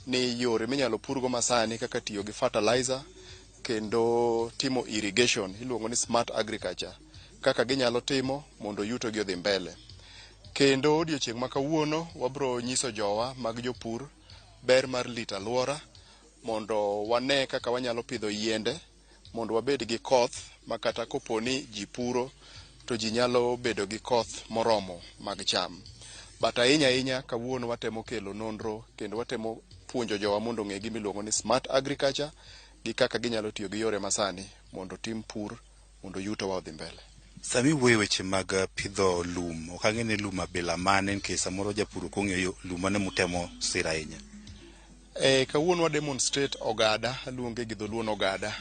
Q: ni yore minyalo purgo masani kaka tiyo gi fertilizer kendo timo irrigation iluongo ni smart agriculture kaka ginyalo timo mondo yuto gi odhi mbele. Kendo odiochieng' makawuono wabro nyiso jowa mag jopur ber mar lita alwora mondo wane kaka wanyalo pidho yiende mondo wabed gi koth makata koponi ji puro to ji nyalo bedo gi koth moromo mag cham. but ahinya kawuono watemo kelo nonro kendo watemo puonjo jowa mondo ong'e gimiluongo ni smart agriculture gi kaka ginyalo tiyo gi yore masani mondo tim pur mondo yuto wa odhi mbele.
D: Sami wuoyo weche mag pidho lum, ok ang'e ni lum abila mane nikech samoro japur ok ong'eyo lum mane mutemo siro ahinya.
Q: Kawuono wa demonstrate ogada, aluonge gi dholuon ogada,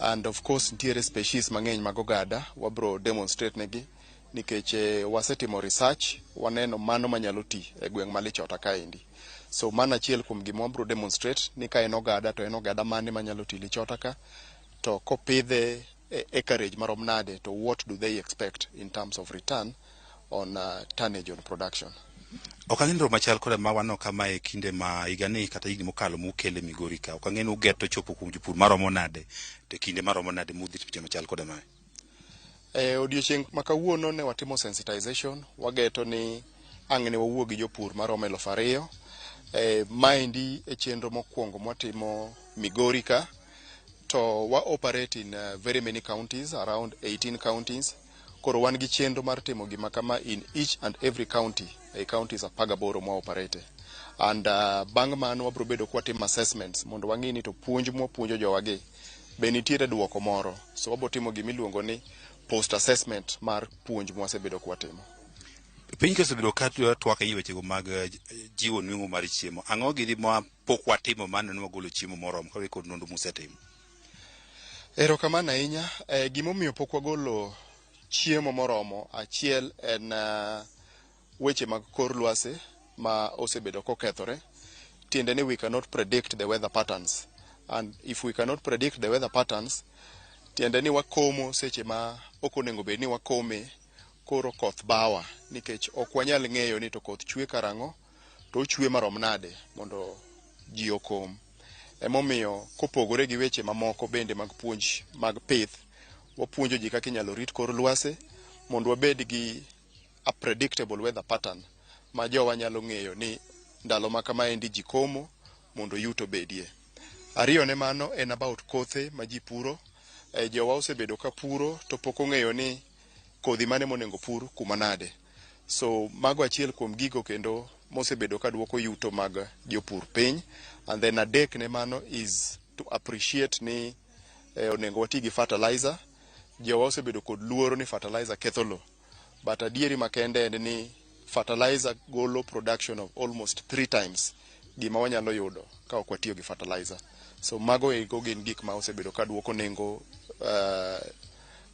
Q: and of course nitiere species mang'eny mag ogada wabro demonstrate negi nikech wasetimo research, waneno mano manyalo ti e gweng' malichota kaendi. So mana achiel kuom gima wabro demonstrate ni ka en ogada to en ogada mane manyalo ti lichota ka, to kopidhe acreage marom nade, to what do they expect in terms of return on tonnage on production.
D: Ok ang'e nro machal koda ma wano kama e kinde ma higani kata higni mokalo mukele Migori ka. Ok ang'e ni ugeto chopo kuom jopur maromo nade, to kinde maromo nade mudhi timo machal koda mae.
Q: Odiochieng' ma kawuono ne watimo sensitization, wageto ni ang' ne wawuo gi jopur maromo 2,000. Maendi e chenro mokwongo mwatimo Migori ka, to wa operate in very many counties, around 18 counties. Koro wan gi chenro mar timo gima kama in each and every county, counties 18 mwa operate. And bang' mano wabro bedo kwa timo assessments mondo wang'e ni to puonj mwapuonjo jowagi be nitiere duoko moro. So wabro timo gimiluongo ni post assessment mar puonj mwasebedo kwa timo.
D: Piny kosebedo ka TWAK e wechego mag jiwo nweng'o mar chiemo, ang'o gidi ma pok watimo mane ne wagolo chiemo moromo kawe kod nonro musetimo?
Q: Erokamano ahinya. Gimomiyo pok wagolo chiemo moromo, achiel en weche mag kor lwasi ma osebedo kokethore. Tiende ni we cannot predict the weather patterns, and if we cannot predict the weather patterns, tiende ni wakomo seche ma ok onego bed ni wakome, koro koth bawa nikech ok wanyal ng'eyo ni to koth chwe karang'o to ochwe marom nade mondo ji okom. Emomiyo kopogore gi weche mamoko bende mag puonj mag pith, wapuonjo ji kaka inyalo rit kor lwasi mondo wabed gi a predictable weather pattern ma jowa nyalo ng'eyo ni ndalo ma kamaendi ji komo mondo yuto bedie. Ariyo ne mano en about kothe ma ji puro. Jowa osebedo ka puro to pok ong'eyo ni kodhi mane monengo pur kuma nade. So mago achiel kuom gigo kendo mosebedo ka duoko yuto mag jopur piny. And then adek ne mano is to appreciate ni onengo wati gi fertilizer. Jowa osebedo kod luoro ni fertilizer ketho lo, but adieri makende en ni fertilizer golo production of almost 3 times gima wanyalo yudo ka ok watiyo gi fertilizer. So mago ego gin gik ma osebedo ka duoko nengo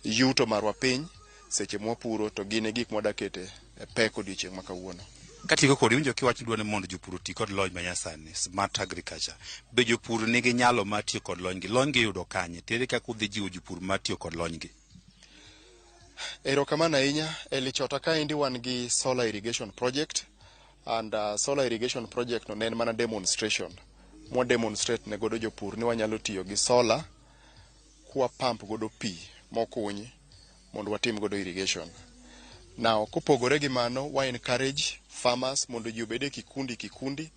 Q: yuto marwa piny seche mwapuro, to gine gik mwadakete pek odiochieng' ma kawuono.
D: Katigo kod winjo kiwacho dwa ni mondo jopur oti kod lony manyasani, smart agriculture, be jopur nigi nyalo mar tiyo kod lony gi? Lony gi yudo kanye? Tere kaka udhi jiwo jopur mar tiyo kod lony gi?
Q: Erokamano ahinya. Lichota kaendi wan gi solar irrigation project, and solar irrigation project no en mana demonstration. Mwa demonstrate ne godo jopur ni wanyalo tiyo gi solar kwa pump godo pi mokunyi mondo watim godo irrigation. Now kopogore gi mano, wa encourage farmers mondo ji obede kikundi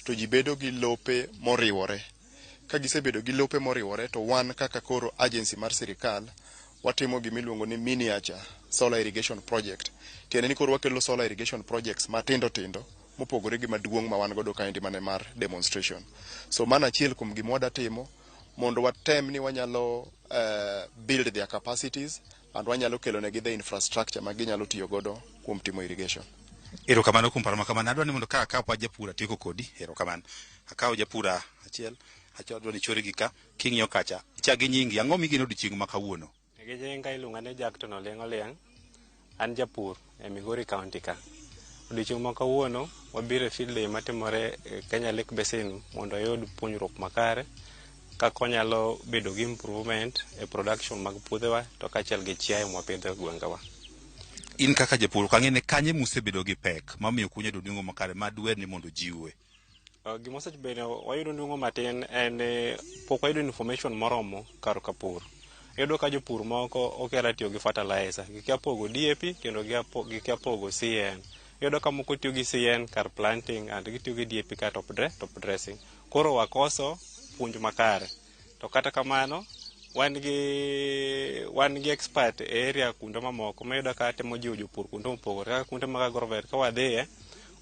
Q: to ji bedo gi lope moriwore. Ka gisebedo gi lope moriwore, to wan kaka koro agency mar sirikal watimo gimiluongo ni miniature solar irrigation project. Tiende ni koro wakelo solar irrigation projects matindo tindo mopogore gi maduong' ma wan godo kaendi mane mar demonstration. So mana achiel kuom gima wadatimo mondo watem ni wanyalo build their capacities and wanyalo kelo negi the infrastructure ma ginyalo tiyo godo kuom timo irrigation.
D: Erokamano kuom paro makamano. Adwa ni mondo ka akaw japur atieko kodi. Erokamano. Akaw japur achiel adwa ni chori gi ka king'iyo kacha. Chagi nyingi, ang'o migeno odiochieng' ma kawuono?
F: Nyinga iluonga ni Jackton Olieng'. An japur e Migori County ka. Odiochieng' ma kawuono wabiro e field day matimore e Kenya Lake Basin mondo ayud puonjruok makare kaka wanyalo bedo gi improvement e production mag puothewa to kaachiel gi chiaye mwapidho e gwengewa.
D: In kaka japur, ok ang'e ni kanye musebedo gi pek mamiyo kunya do nweng'o makare ma dwer ni mondo jiwe?
F: Gima osebedo wayudo nweng'o matin en pok wayudo information moromo kar ka pur. Iyudo ka jopur moko okera tiyo gi fertilizer, gikia pogo DAP kendo gikia pogo CN. Iyudo ka moko tiyo gi CN kar planting and gitiyo gi DAP kar top dressing. Koro wakoso puonj makare. To kata kamano wan gi expert e area kuonde mamoko mayudo ka temo jiwo jopur kuonde mopogore kaka kuonde mag agrovet ka wadhiye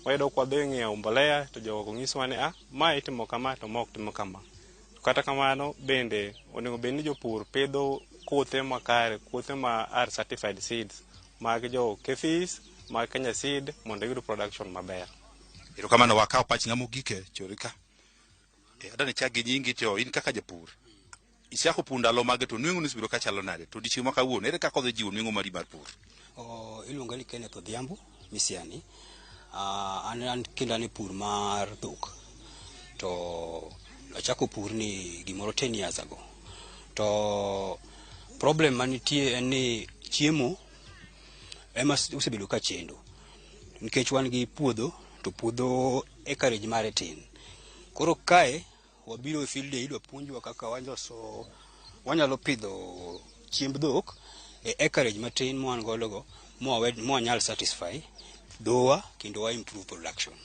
F: wayudo kwadhi ng'iewo mbolea to jogo ng'isowa ni ma itimo kama to ma ok timo kama. Kata kamano bende onego bed ni jopur pidho kothe makare, kothe ma are certified seeds mag jo Kefis, mag Kenya Seed mondo yud production maber.
D: Erokamano, wakawo pach ng'amo gike chorika. Adani chak gi nyingi to in kaka japur. Isiako pur ndalo mage to nweng'o nisibiro ka chalo nade to odiochieng' ma kawuono ere kaka odhi jiwo nweng'o mari mar pur?
E: Iluonga ni Kenneth Odhiambo Misiani. An kendo an e pur mar dhok. To achako pur ni gimoro 10 years ago. To problem manitie en ni chiemo ema osebedo ka chendo. Nikech wan gi puodho to puodho acreage mare tin. Koro kae wabiro e field idwa puonjwa kaka wanyalo pidho chiemb dhok e acreage matin mwan godogo mwanyal satisfy dhowa kendo wa improve production.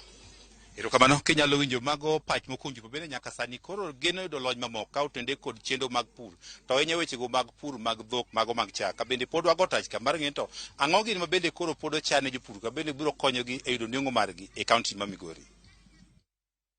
D: Erokamano, kinyalo winjo mago pach mokonji to bende nyaka sani koro geno yudo lony mamoko ka otende kod chendo mag pur to hinyo wechego mag pur mag dhok mago mag chak ka bende pod wago tach ka mar ng'e to ang'o gini ma bende koro pod ochane jopur ka bende biro konyogi e yudo nweng'o margi e kaunti ma Migori.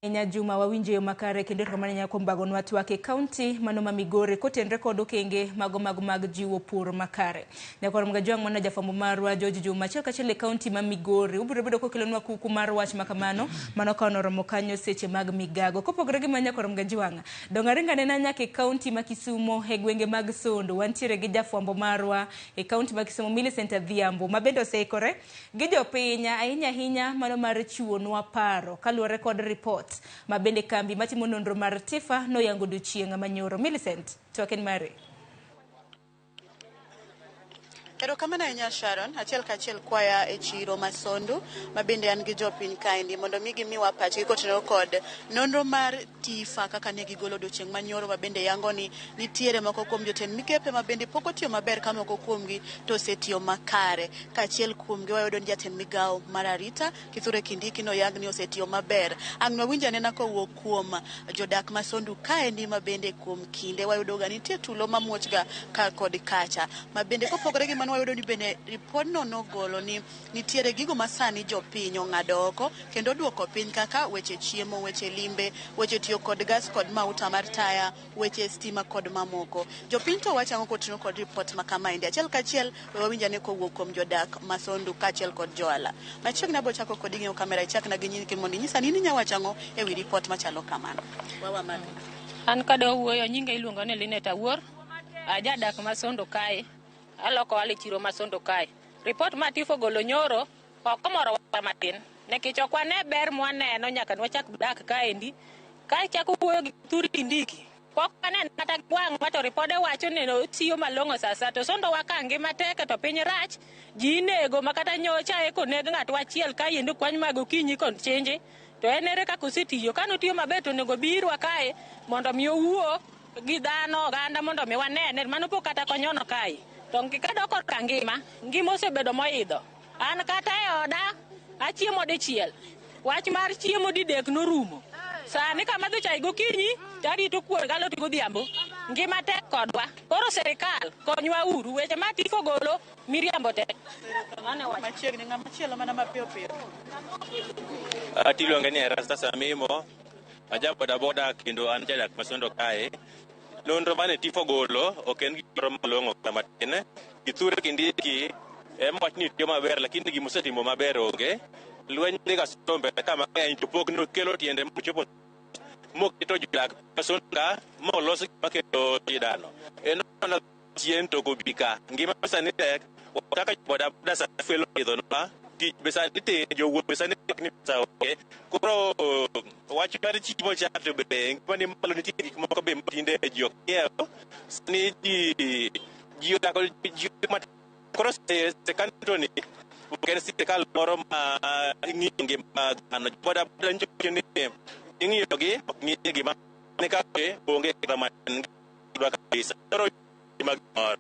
A: Enya Juma wawinjo yo makare kendo kamano nyako mbagonwa TWAK kaunti mano ma Migori kotenre kod okenge mag jiwo pur makare. Nyako mga jwang' mwana jafambo marwa George Juma chile kaunti ma Migori ubiro bedo kokelonwa kuku mar wach makamano mano kaono romo kanyo seche mag migago kopogore gi manyako mga jwang' dongaringa nena nyake kaunti ma Kisumo e gwenge mag Sondo wantiere gi jafambo marwa e kaunti ma Kisumo Millicent Adhiambo mabendo seikore gi jopinya ahinya mano mar chuonwa Paro kaluwore kod Ripod mabende kambi matimo nonro mar TIFA no yango duchieng' manyoro. Millicent TWAK mare.
G: Erokamano ahinya Sharon, achiel kachiel kwaya e chiro Masondo mabende an gi jopiny kaendi mondo mi gimiwa pachgi kotenore kod nonro mar TIFA kaka ne gigolo odiochieng' manyoro mabende yango ni nitiere moko kuom jotend migepe mabende pok otiyo maber ka moko kuomgi to osetiyo makare. Kachiel kuomgi wayudo ni jatend migawo mar arita Kithure Kindiki no yang ni osetiyo maber. Ang' wawinjo anena kowuok kuom jodak Masondo kaendi mabende kuom kinde wayudo ga nitie tulo mamuochga ka kod kacha mabende kopogore gi wayudo ni bende ripod no nogolo ni nitiere gigo masani jopiny ong'ado oko kendo duoko piny kaka weche chiemo, weche limbe, weche tiyo kod gas kod mauta mar taya, weche stima kod mamoko. Jopiny to wacho kotenore kod ripot makamaendi achiel kachiel wawinjane kowuok kuom jodak Masondo kachiel kod joala. Machiegni abo chako kod ing'eyo kamera ichakna gi nyingi mondo inyisa ni nyawachango e wi ripot machalo kamano. Wawa mane.
V: An kada wuoyo nyinga iluongo ni Linet Awuor, ajadak Masondo kae. Aloko wale chiro Masondo kae. Report ma TIFA golo nyoro okomoro wa matin. Nekech ok wane ber mwaneno nyaka nwachak dak kaendi. Ka chako wuoyo gi Kithure Kindiki. Pok wane kata gwang' ma to ripode wacho ni tiyo malong'o sasa to Sondo wakangi matek to piny rach. Ji nego makata nyocha eko neg ng'at wachiel kaendi kwany mag okinyi kon chenje. To enere kaka osetiyo kanotiyo maber to nego birwa kae mondo mi owuo gi dhano oganda mondo mi wanene mano pok kata konyono kae. To kikado korka ngima osebedo moidho. An kata e oda achiemo dichiel. Wach mar chiemo didek norumo. Sani kama dho chai gokinyi tarito kuor galo to godhiambo. Ngima tek kodwa. Koro serikal konywa uru weche ma TIFA golo miriambo tek.
G: Machiegni ng'ama chielo mana mapiyo piyo.
X: Atiluonge ni Rasta Samimo. Ajaboda boda kendo an jadak Masondo kae. Nonro mane TIFA golo ok en gimoro malong'o matin. Kithure Kindiki ema wacho ni tiyo maber lakini gimosetimo maber onge. Lweny ni Gasombe kama ng'eny to pok nokelo tiende mochopo moketo jodak Masondo molos maketo jidano. En mana chien to gobika. Ngima sani tek kaka boda boda sa felo idhonwa ti besani te jowuoth besani ni Saoke koro wacho mar chiemo chato be ngima ni malo nitie gik moko be matinde ji ok ng'iewo sani ji odako ji koro sekanto ni ken sirikal moro ma ng'iyo ngima dhano boda boda nchocho ni ing'iyogi ok ng'i gima ne kaka onge kata matin dwa kabisa koro mag moro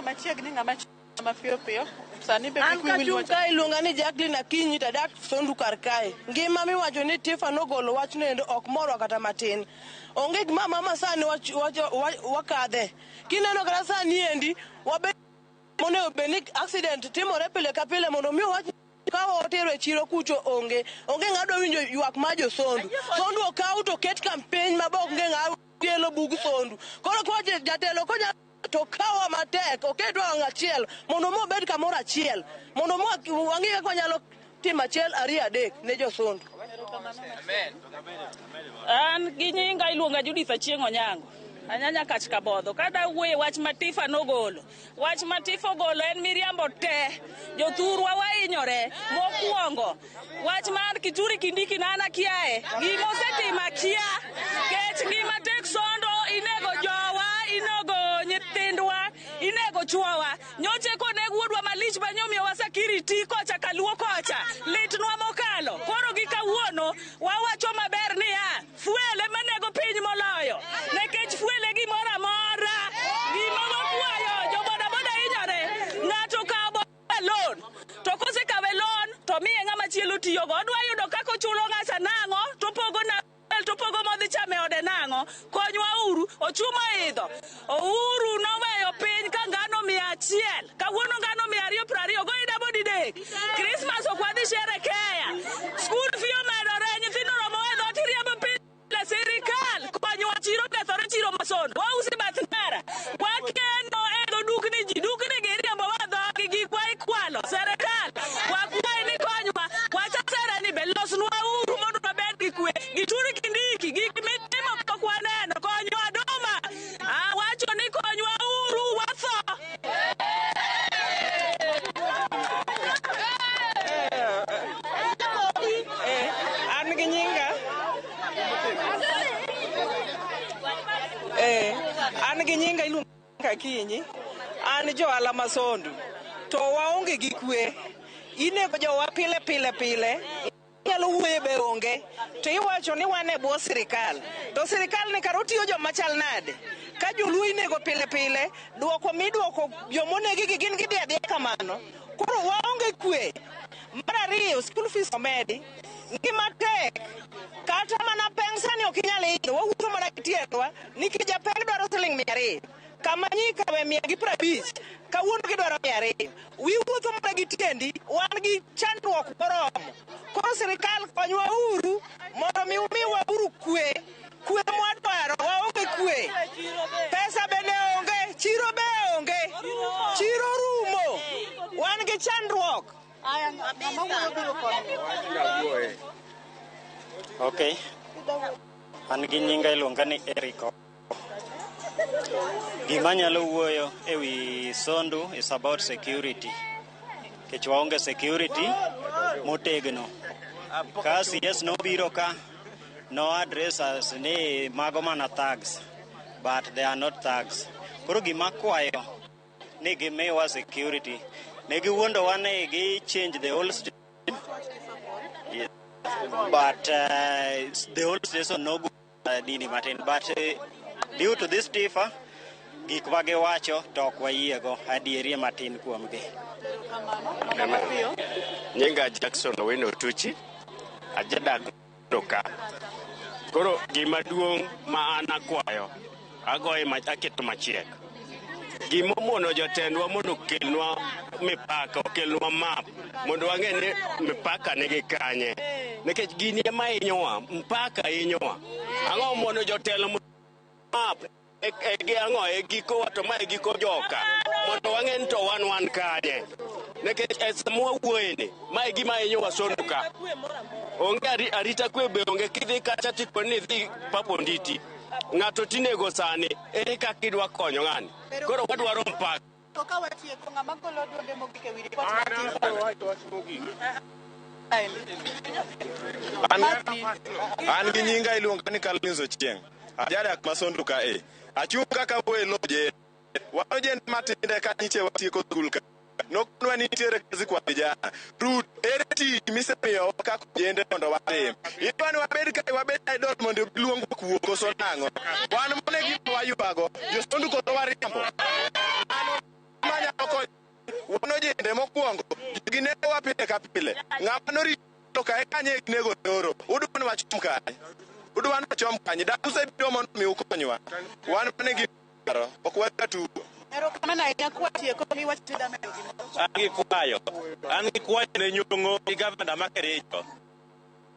G: machiegni ng'ama mapiyo piyo sani be
Y: an kachung' ka iluonga ni Jacqueline Akinyi tadak Sondu kar kae. Ngima miwacho ni TIFA nogolo wach nendo ok morwa kata matin. Onge gima mama sani wakadhe. Kineno kata sani endi wabe mondo be ni accident timore pile ka pile mondo mi wach ka otero e chiro kucho onge ng'ado winjo ywak ma jo sondu okaw to ket campaign mabok nge ng'ado kelo bug sondu koro ko jatelo ko to kawa matek oketwa ng'achiel mondo mo bed kamoro achiel mondo mo wang'e ko nyalo timo achiel ariyo adek ne jo sondu.
J: An gi nyinga iluonga Judith Achieng' Onyango. Anyanya kach kabodho kada wuoye wach ma TIFA nogolo. Wach ma TIFA ogolo en miriambo te. Jothurwa wahinyore mokwongo. Wach mar Kituri Kindiki nana kiae. Gima osetimo akia. Kech ngima tek sondo inego jowa, inego nyithindwa, inego chuowa. Nyoche koneg wuodwa malich banyomiyowa security kocha kaluo kocha. Litnwa mokalo. Koro gi kawuono wawacho maber niya. Fuele manego piny moloyo. Nekech fuele gimoro amora. Gima wakwayo jo bodaboda hinyore. Ng'ato kawo loan. To kosekawe loan to miye ng'ama chielo tiyogo. Odwa yudo kako chulo ng'asa nang'o to pogo na to pogo modhi chame ode nang'o. Konywa uru ochuma idho. Uru noweyo piny ka ngano 100. Kawuono ngano 220 go ida bodi dek. Christmas okwadhi sherekea. School fee omedore nyithindo romo e dhot iriambo piny la sirikal. Konywa chiro kethore chiro masondo. Wausi bath ndara. Wakeno ego dukni ji dukni giriambo wadhogi gikwa ikwalo. Serikal wakwai ni konywa. Wachasera ni belosnwa uru mondo wabed gi kwe. Kituri Kindiki gik mitimo pok waneno. Konywa Doma. Wacho ni konywa uru watho. An gi nyinga an gi nyinga iluonga Kinyi. An johala masondu. To waonge gi kwe. Inego jowa pile. Nyalo wuoye be onge. To iwacho ni wan e bwo sirikal. To sirikal ni karo tiyo joma chal nade. Ka joluo inego pile. Duoko midwoko jomonegi gi gin gidhi adhiya kamano. Koro waonge kwe. Mar ariyo school fees omedi. Ngima tek. Kata mana pensani ok inyal yudo. Wawuotho mana gitiendwa. Nikech japeng dwaro siling 200. Kama nyika we 150. Kawuono gidwaro 200. Wi wuotho mana gitiendi. Wan gi chandruok moromo. Koro sirikal konywa uru mondo mi umiwa uru kwe. Kwe mwadwaro waonge kwe. Pesa bende onge. Chiro be onge. Chiro rumo. Wan gi chandruok.
K: Okay. An gi nyinga iluonga ni Eriko. Gima nyalo wuoyo ewi sondu is about security. Kech waonge security motegno. Ka CS nobiro ka no address as ni mago mana thugs, but they are not thugs. Koro gima kwayo ni gimiwa security. Negi wuondo wane gi change the whole station. Yes. But the whole station no good dini Martin. But due to this TIFA, gik wage wacho tok wayiego adieri matin kuomgi.
L: Nyinga Jackson Owino Tuchi, ajadak doka. Koro gima duong' ma an akwayo, agoye aketo machiek. Gima mono jotendwa mondo okelnwa mipaka, okelnwa map, mondo wang'e ni mipaka nigi kanye. Nikech gini ema hinyowa, mpaka hinyowa. Ang'o mono jotelo map ang'o e giko to ma e giko joka mondo wang'e ni to wan kanye. Nikech sama wawuoyeni ma e gima hinyowa sondu ka. Onge arita kwe be onge kidhi kacha tipo ni dhi papo nditi. Ng'ato tinego sani ere kaka idwa konyo ng'ani. Koro wadwaro mpaka.
G: To ka watieko ng'ama golo duonde mogik e wi ripot
M: an gi nyinga iluonga ni Kalonzo Chieng'. Ajadak masondu ka e. Achung' kaka wuoye loje. Wanojen matinde ka niche watieko skul ka. Nokonwa nitiere kazi kwa vijana. Rut ere ti misemiyo kaka jende mondo watim. Idwa ni wabed idol mondo luong kuo koso nang'o. Wan mone gima wayuago. Josondu koso wariambo. Manya oko wano jende mokwongo. Ginewa pile ka pile. Ng'ama norito ka ekanye nego doro. Udwa ni wachom kanye. Udwa ni wachom kanye. Dakuse biro mondo mi ukonywa. Wan mone gima ok waka tugo.
X: Angi kwayo ne nyongo gi gavana ma Kericho.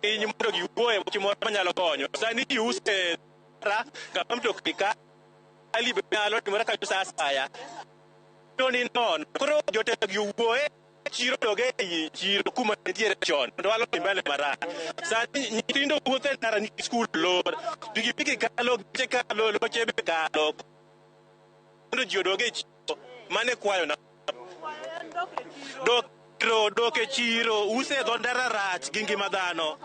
X: Piny mondo giwuoye weche moro manyalo konyo. Sani use ra ka mto kika ali be alo timora ka sa saya. Toni non. Koro jotelo giwuoye chiro doge yi chiro kuma nitiere chon. To alo mbele mara. Sani nyithindo wuothe ndara ni school lor. Pikipiki kalo che kalo lo chebe kalo. Ndo jodoge chiro mane kwayo na doke chiro use dhondara rach gi ngima dhano.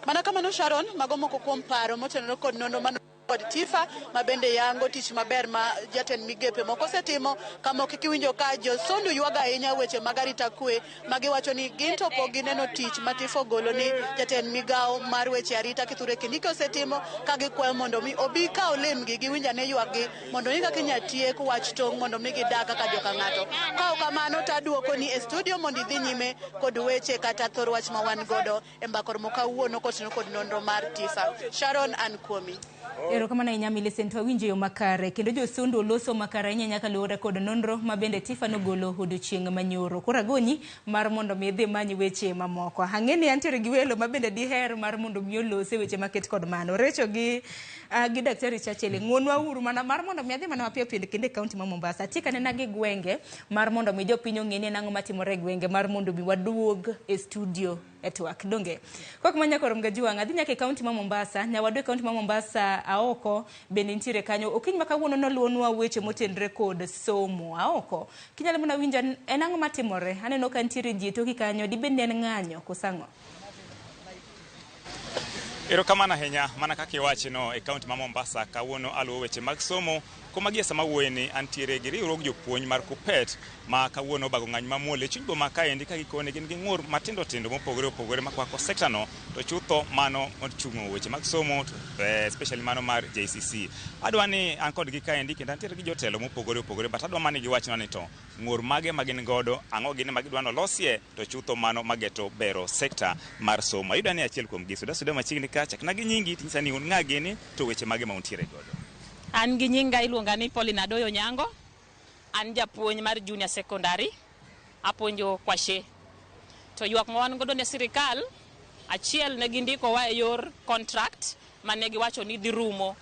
G: Mana kamano Sharon, mago moko kuom paro motenore kod nono mano kod TIFA mabende yango tich maber ma jatend migepe moko setimo kama kikiwinjo ka josondu yuaga ahinya weche mag arita kwe magiwacho ni gin to pok gineno tich ma TIFA ogolo ni jatend migao mar weche arita kithure kindiki osetimo ka gikwayo mondo mi obi ka olemgi giwinja ne yuaggi mondo ni kaka inya tiek wach tong' mondo mi gidag kaka joka ng'ato. Ka kamano taduoko ni e studio mondo idhi nyime kod weche kata thor wach ma wan godo e mbakor mokawuono kotinyo kod nonro mar TIFA. Sharon an kuomi.
A: Ero kama na inyamile sento winjo yo makare kendo josondu oloso makare nyaka luore kod nonro mabende TIFA nogolo odiochieng' manyoro. Kora goni mar mondo mi dhi manyi weche mamoko. Hang'eni antiere gi welo mabende diher mar mondo mi olose weche maket kod mano. Rachael gi Daktari Churchill ng'onwa uru mana mar mondo mi adhi mana mapiyo kinde kaunti ma Mombasa. Tika nena gi gwenge mar mondo mi jopiny ong'eni nang'o matimore gwenge mar mondo mi waduog e studio e TWAK donge. Kok manya korom gajuang adhi nyaka kaunti ma Mombasa, nyawadwe kaunti ma Mombasa Saoke bende nitiere kanyo. Okiny makawuono noluonwa weche motenre kod somo. Saoke kinyalo mana winja en ang'o matimore? Aneno ka nitiere ji toki kanyo, di bende en ng'anyo kosango.
I: Ero kamana henya mana kaka iwacho no e kaunti ma Mombasa kawuono aluwo weche mag somo kuma gie sama wuoyeni antiere gi riwruog jopuonj mar Kupet ma kawuono bago ng'any mamuol e chuny boma kaendi ka gikone gin gi ng'ur matindo tindo mopogore opogore makwako sekta no to chutho mano ochung'o weche mag somo especially mano mar JCC. Adwa ni an kod gi kaendi kendo antiere gi jotelo mopogore opogore but adwa mani giwachna ni to ng'ur mage magin godo ang'o gine magidwa nolosie to chutho mano mageto bero sekta mar somo. Ayuda ni achiel kuom giso suda machiegni kacha na gi nyingi tinyisa ni un ng'a gini to weche mage ma untiere godo.
V: An gi nyinga iluonga ni Paulina Doyo Nyango. An japuonj mar junior secondary. Apuonjo Kwashe. To ywak ma wan godo ne sirikal achiel ne gindiko wa e yor contract mane giwacho ni dhi rumo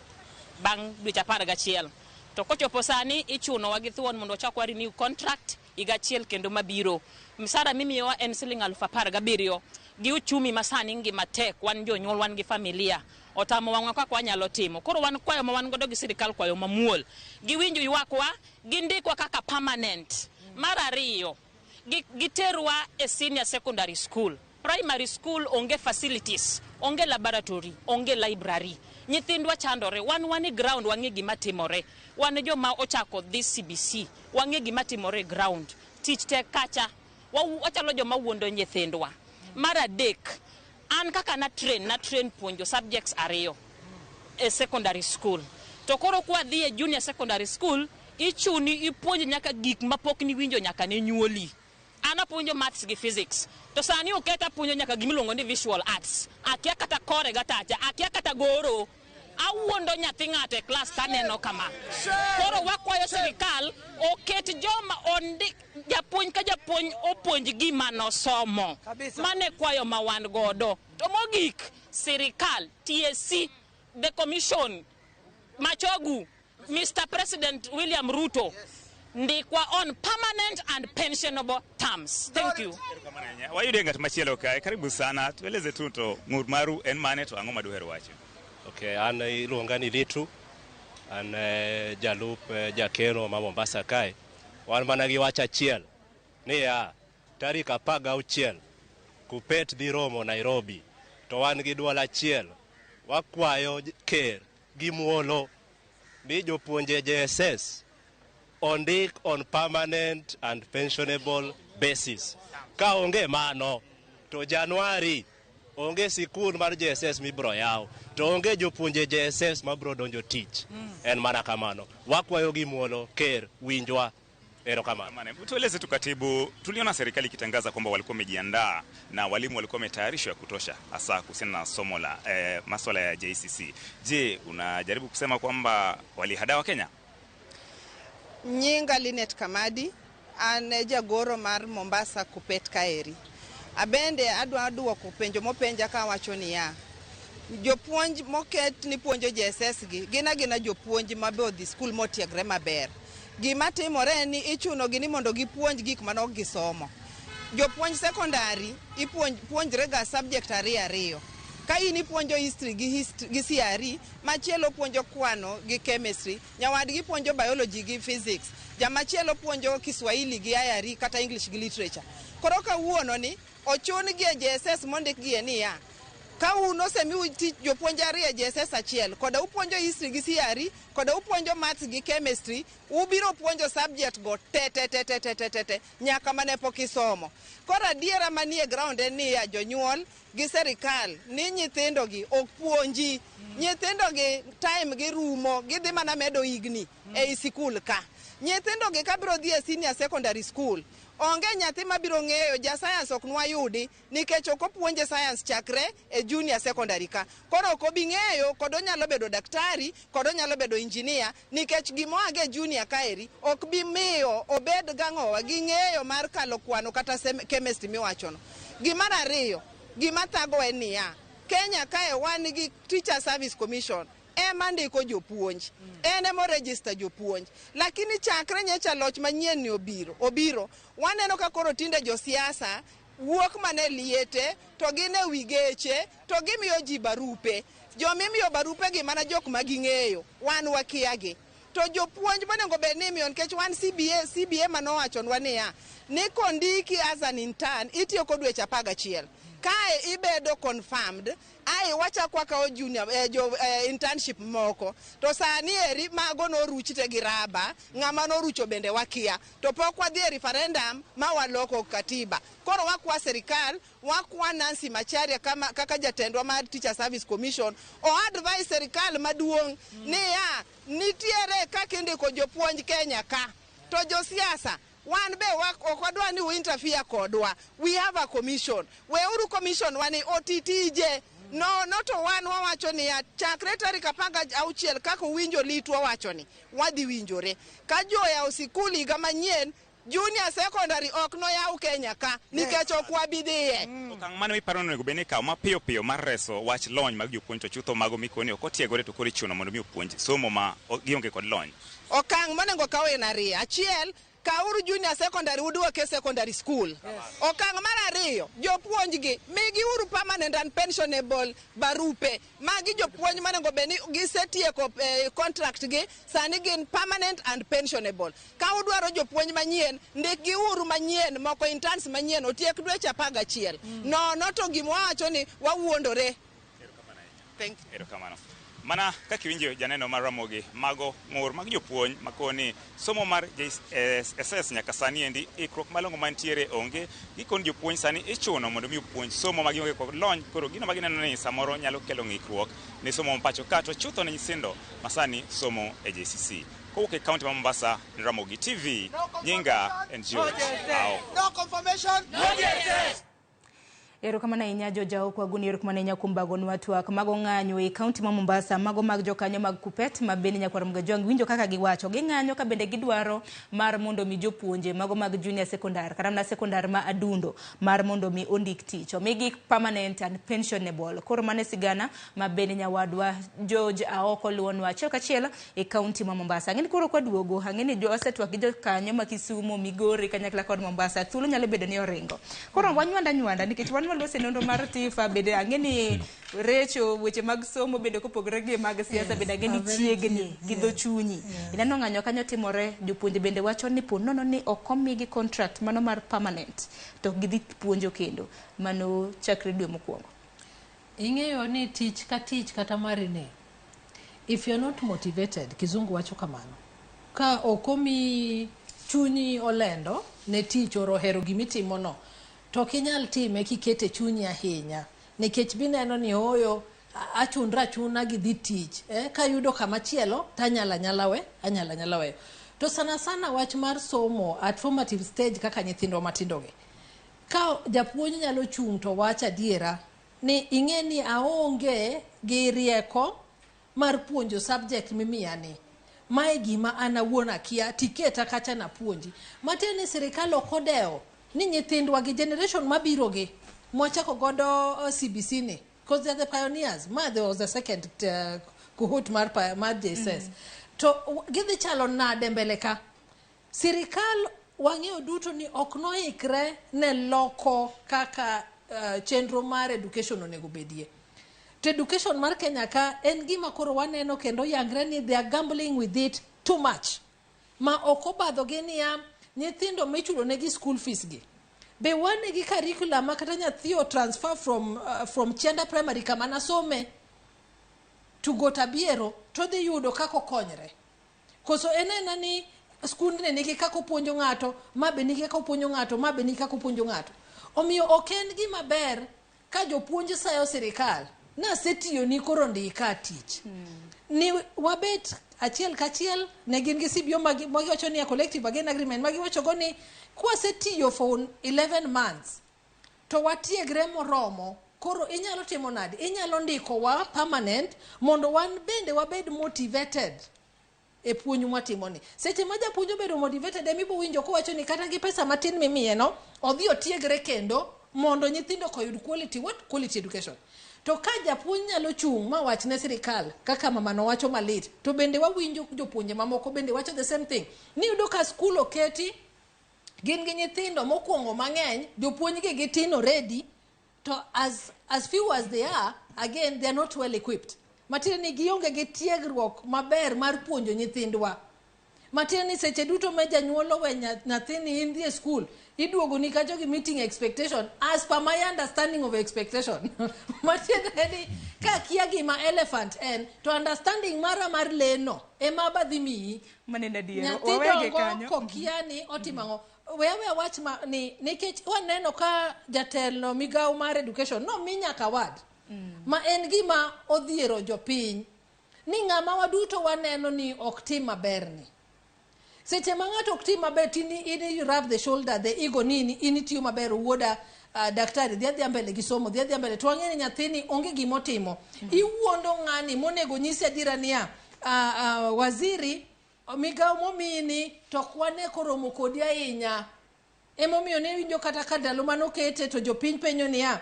V: bang' dweche 11. To kochopo sani ichuno wa gi thuon mondo chakwa renew contract higa achiel kendo mabiro. Msara mimiyowa en siling 17,000 gi uchumi masani ngima tek wan jonyuol wan gi familia. Otamo wang'wa kaka wanyalo timo. Koro wan kwayo ma wan godo gi sirikal kwayo mamuol. Giwinjo ywakwa, gindikwa kaka permanent. Mar ariyo, giterwa e senior secondary school. Primary school onge facilities, onge laboratory, onge library. Nyithindwa chandore, wan ground wang'e gima timore. Wan joma ochako this CBC, wang'e gima timore ground. Tich tek kacha, wachalo joma wuondo nyithindwa. Mar adek, an kaka na train puonjo subjects ariyo e secondary school. To koro kwa dhi e junior secondary school, ichuni ipuonj nyaka gik mapok ni winjo nyaka ne nyuoli. Ana puonjo maths gi physics. To sani uketa puonjo nyaka gimiluongo ni visual arts. Akia kata kore gatacha, akia kata goro. Awuondo nyathi ng'ate class taneno kama. Koro wakwayo sirikal oket joma ondik japuonj ka japuonj opuonj gima no somo. Mane kwayo ma wan godo. To mogik sirikal TSC the commission machogu Mr. President William Ruto ndikwa on permanent and pensionable terms. Thank you.
I: Wayude ng'at machielo kae, karibu sana. Tueleze tu to ng'ur maru en mane to ang'o maduhero wacho.
N: Okay, an iluonga ni Litu. An jalup jakeno ma Mombasa kae. Wan mana gi wach achiel ni tarik 16 Kupet dhi romo Nairobi. To wan gi dwol achiel. Wakwayo ker gi muolo ni jopuonje JSS ondik on permanent and pensionable basis. Ka onge mano to Januari onge sikul mar JSS mibro yaw, to onge jopuonje JSS mabro donjo tich. En mana kamano. Wakwayo gi muolo ker winjwa. Ero kamano.
I: Tueleze tu katibu, tuliona serikali ikitangaza kwamba walikuwa wamejiandaa na walimu walikuwa wametayarishwa ya kutosha hasa kuhusiana na somo la masuala ya JCC. Je, unajaribu kusema kwamba walihadawa Kenya?
O: Nyinga Linet Kamadi, an jagoro mar Mombasa Kupet kaeri. Abende adwa duoko penjo mopenja ka wacho niya. Jopuonj moket ni puonjo JSS gi, gina jopuonj mabe odhi skul motiegre maber. Gima timore ni ichuno gi ni mondo gipuonj gik manok gisomo. Jopuonj sekondari ipuonjre ga subject ariyo. Ka in ipuonjo history gi CRE, machielo puonjo kwano gi chemistry, nyawadgi puonjo biology gi physics, jamachielo puonjo Kiswahili gi IRE kata English gi literature. Koro kawuono ni ochun gi JSS mondik gi niya. Ka uno semi tich jopuonj ariyo JSS achiel, koda upuonjo history gi CRE, koda upuonjo maths gi chemistry, ubiro puonjo subject go te nyaka mane pok isomo. Kora diera manie ground en ni jonyuol gi serikal ni nyithindo gi ok puonji. Nyithindo gi time gi rumo, gidhi mana medo higni e sikul ka. Nyithindo gi kabiro dhi e senior secondary school, onge nyathi mabiro ng'eyo ja science ok nwayudi nikech ok opuonje science chakre e junior secondary ka. Koro ok obi ng'eyo kod onyalo bedo daktari, kod onyalo bedo engineer nikech gimoage junior kaeri ok bi miyo obed gang'owa gi ng'eyo mar kalo kwano kata chemistry miwachono. Gimar ariyo, gima thago en niya, Kenya kae wan gi Teacher Service Commission ema ndiko jopuonj, ene mo register jopuonj, lakini chakre nyecha loch manyien ni obiro, waneno ka koro tinde josiasa wuok mane liete, to gine wigeche, to gimiyo ji barupe. Jomimiyo barupe gi mana jok maging'eyo, wan wakiagi. To jopuonj monego bed ni imiyo nikech wan CBA manowachonwa niya, ni kondiki as an intern itiyo kod dweche 11. Kae ibedo confirmed, ai wachakwa ka junior internship moko, to sani eri mago noruchite gi raba, ng'ama norucho bende wakia, to pok wadhi e referendum ma waloko katiba. Koro wakwa serikal, wakwa Nancy Macharia kaka jatendwa mar Teacher Service Commission, o advise serikal maduong' niya, nitiere kaka indiko jopuonj Kenya ka, to josiasa wan be okwadwa ni interfere kodwa. We have a commission. Weuru commission wani otitije. No to wan wawacho ni chakre tarik 16 kaka winjo lit wawacho ni wadhi winjore. Ka joya osikuli higa manyien, junior secondary ok no yaw Kenya ka nikech ok wabidhiye.
I: Okang' mane miparo ni onego bed ni kawo mapiyo mar reso wach lony mag jopuonj to chutho mago mikoni ok otiegore to koro ichuno mondo mi opuonj somo ma gionge kod lony. Okang'
O: monego kaw en ariyo. Achiel, kauru junior secondary uduoke secondary school. Okang' mar ariyo, jopuonj gi migi uru permanent and pensionable barupe. Magi jopuonj manego beni gisetieko contract gi, sani gin permanent and pensionable. Ka udwaro jopuonj manyien, ndik gi uru manyien, moko interns manyien otiek dweche 11. No to gimwacho ni wawuondore.
I: Thank you. Erokamano. Mana kaka winjo janeno mar Ramogi mago ng'ur mag jopuonj makoni somo mar JSS nyaka sani endi ikruok malongo mantiere onge gikon jopuonj sani ichuno mondo mi opuonj somo mag gionge kod lony. Koro gino magineno ni samoro nyalo kelo ng'ikruok ne somo mapacho ka to chutho ne nyithindo masani somo e JCC. Kowuok e kaunti ma Mombasa, ni Ramogi TV, nyinga and George.
O: No confirmation, no JSS.
A: Erokamano ahinya jojao kwa guni erokamano ahinya kuom bagonwa TWAK mago ng'anyo e kaunti ma Mombasa, mago mag jokanyo mag Kupet ma bende nyakwar Mgajong winjo kaka giwacho ging'anyo ka bende gidwaro mar mondo mi jopuonje mago mag junior secondary kata na secondary ma adundo mar mondo mi ondik tich omigi permanent and pensionable. Koro mane sigana ma bende nyawadwa George Saoke luonwa achiel kachiel e kaunti ma Mombasa. Ng'eni koro kwa duogo hang'eni jo osetwak gi jokanyo ma Kisumu, Migori kanyakla kod Mombasa thuolo nyalo bedo ni oringo. Koro wanywanda nikech lose nondo mar TIFA bede angeni Rachael weche mag somo bede kopogore gi mag siasa bede angeni chiegni gi dho chunyi. Inano ng'anyo kanyo timore, jopuonje bende wacho ni po nono ni okomigi contract mano mar permanent to gidhi puonjo kendo mano chakre dwe mokwongo.
C: Ing'eyo ni tich ka tich kata marine, if you're not motivated, kizungu wacho kamano, ka okomi chunyi olendo ne tich orohero gimitimo no, to kinyal time kikete chunyi ahinya nikech bineno ni hoyo achuna gi dhi tich ka yudo kama chielo tanyala we. To sana wach mar somo at formative stage kaka nyithindo matindoge, ka japuonj nyalo chung' to wacha diera ni ing'eni aonge gi rieko mar puonjo subject mimiyani, mae gima ana wuona kia tiketa kacha na puonji matene sirikal okodeo ni nyithindwa gi generation mabirogi mwachako godo CBC ni because they are the pioneers. There was the second cohort mar JSS. To gidhi chalo nade mbele ka. Sirikal wang'eyo duto ni ok noikre ne loko kaka chenro mar education onego bedie. To education mar Kenya ka en gima koro waneno kendo yangre ni they are gambling with it too much. Ma ok obadho gi niya nyithindo michulo negi school fees gi. Be wane gi curriculum makata nyathi o transfer from Chenda primary kama nasome to Gotabiero to dhi yudo kako konyre. Koso enena ni skundne nigi kako puonjo ng'ato, mabe nigi kako puonjo ng'ato, mabe nigi kako puonjo ng'ato. Omiyo ok en gima ber ka jopuonj sayo sirikal na setiyo ni koro ndika tich. Ni wabet achiel kachiel ne gin gi sibyo magi wacho ni a collective bargaining agreement magi wacho go ni kwa setiyo for 11 months to watiegre moromo koro inyalo timo nade inyalo ndiko wa permanent mondo wan bende wabed motivated e puonj mwatimo ni seche ma japuonjo bedo motivated emibo winjo ko wacho ni kata gi pesa matin mimiye no odhi otiegre kendo mondo nyithindo koyud quality education. To ka japuonj nyalo chung ma wach ne sirikal kaka mama no wacho malit to bende wawinjo jopuonje mamoko bende wacho the same thing ni yudo ka school oketi gin gi nyithindo mokwongo mang'eny jopuonj gi tin already to as few as they are again they are not well equipped. Matiende ni gionge gi tiegruok maber mar puonjo nyithindwa. Matiende ni seche duto me janyuolo we nyathini in the school iduogo ni kajo gi meeting expectation as per my understanding of expectation. Matiende ni ka kia gima elephant en to understanding mara mar leno ema badhi mi
A: manenda diero wawege kanyo
C: kokia ni otimango wewe wach ni nikech waneno ka jatelo migao mar education no minya kawad ma en gima odhiero jopiny ni ng'ama waduto waneno ni ok tim maber ni seche ma ng'ato ok tim maber tini you rub the shoulder the ego nini initiyo maber wuoda daktari dhia mbele gi somo dhia mbele to wang'eni nyathini onge gimotimo iwuondo ng'ani monego nyisi adira niya waziri migao momini to kwane koromo kodi ahinya emomiyo ne winjo kata ka ndalo manokete to jopiny penyo niya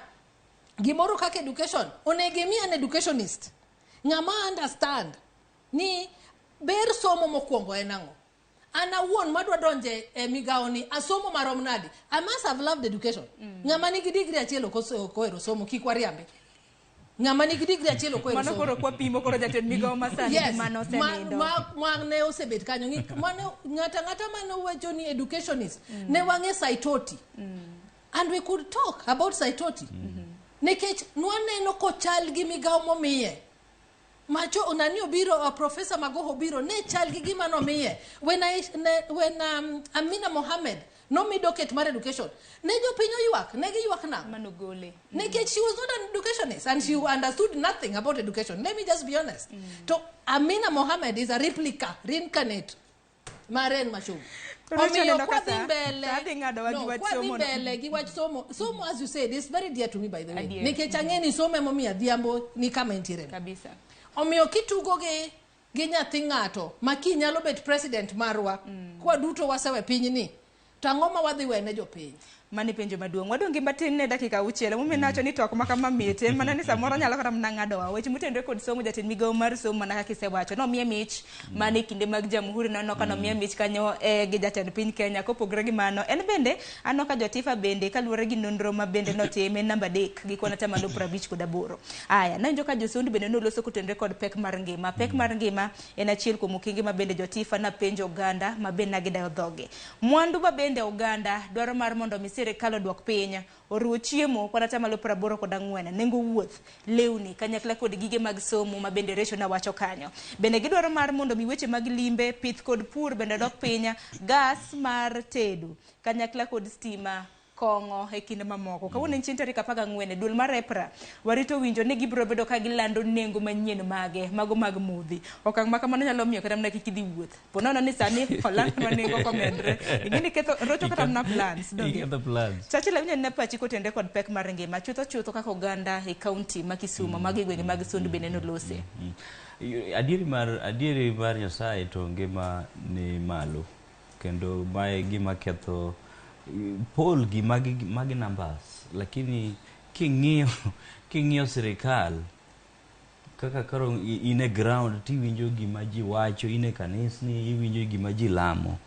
C: gimoro kaka education onego mi an educationist ng'ama understand ni ber somo mokwongo en ang'o ana wuon madwa donje e migao ni asomo marom nadi I must have loved education ng'ama nigi degree achiel koero somo kik wariambe ng'ama nigi degree achiel koero somo
A: mano koro kwa pimo koro jatend migao masani mano osenindo
C: ne osebet kanyo mano ng'ata mano wacho ni educationist ne wang'e Saitoti and we could talk about Saitoti nekech nwaneno kochal gi migao momiye macho unani obiro professor Magoho biro ne chal gi gima nomiye when Amina Mohammed no mi docket mar education ne jopinyo ywak ne gi ywak na
A: manogole
C: nekech she was not an educationist and she understood nothing about education. Let me just be honest. To Amina Mohammed is a replica reincarnate Maren Mashum. Omiyo kwa mbele gi wach somo as you said is very dear to me by the way nikech ang'eni somo emomiyo adhiambo ni kama entiere
A: kabisa.
C: Omiyo kitugo gi nyathi ng'ato ma kinyalo bet president marwa kwa duto wasewe piny ni to ang'o ma wadhi wene jopiny
A: mani penjo maduong' wadongi matin ne dakika 6 mumenacho ni tok makama mite mana ni samoro nyalo kata mnang'ado weche mutendre kod somo jatend migao mar somo mana kaka isewacho no miye mich mane kinde mag jamhuri no kano miye mich kanyo gi jatend piny Kenya kopogre gi mano en bende ano ka jo TIFA bende kaluwore gi nonro ma bende notime namba 3 gi kona tamalo 58 aya nanjo ka josund bende noloso kutendre kod pek mar ngima en achiel kuom okenge ma bende jo TIFA na penjo Uganda ma bende nagidayo dhoge mwandu ba bende Uganda dwaro mar mondo sirikal odwok piny oruo chiemo kwana tamalo 84 nengo wuoth lewni kanyakla kod gige mag somo ma bende resho na wacho kanyo bende gidwaro mar mondo miweche mag limbe pith kod pur bende dok piny gas mar tedo kanyakla kod stima kongo e kinde mamoko kawuono en tarik 14 dwe mar April warito winjo ni gibiro bedo ka gilando nengo manyien mage mago mag mudhi okang' ma kamano nyalo miyo kata mna kik idhi wuoth ponono ni sani holand ma nengo komedre ingini ketho rocho kata mna plans donge Churchill winjo ne pachi kotende kod pek mar ngima chutho kaka Uganda e county ma Kisumu mag gwenge mag Sondu bende nolose
B: adieri mar Nyasaye to ngima ni malo kendo mae gima ketho poll gi magi numbers, lakini king'iyo sirikal kaka karo ine ground tiwinjo gima ji wacho, ine kanisni iwinjo gima ji lamo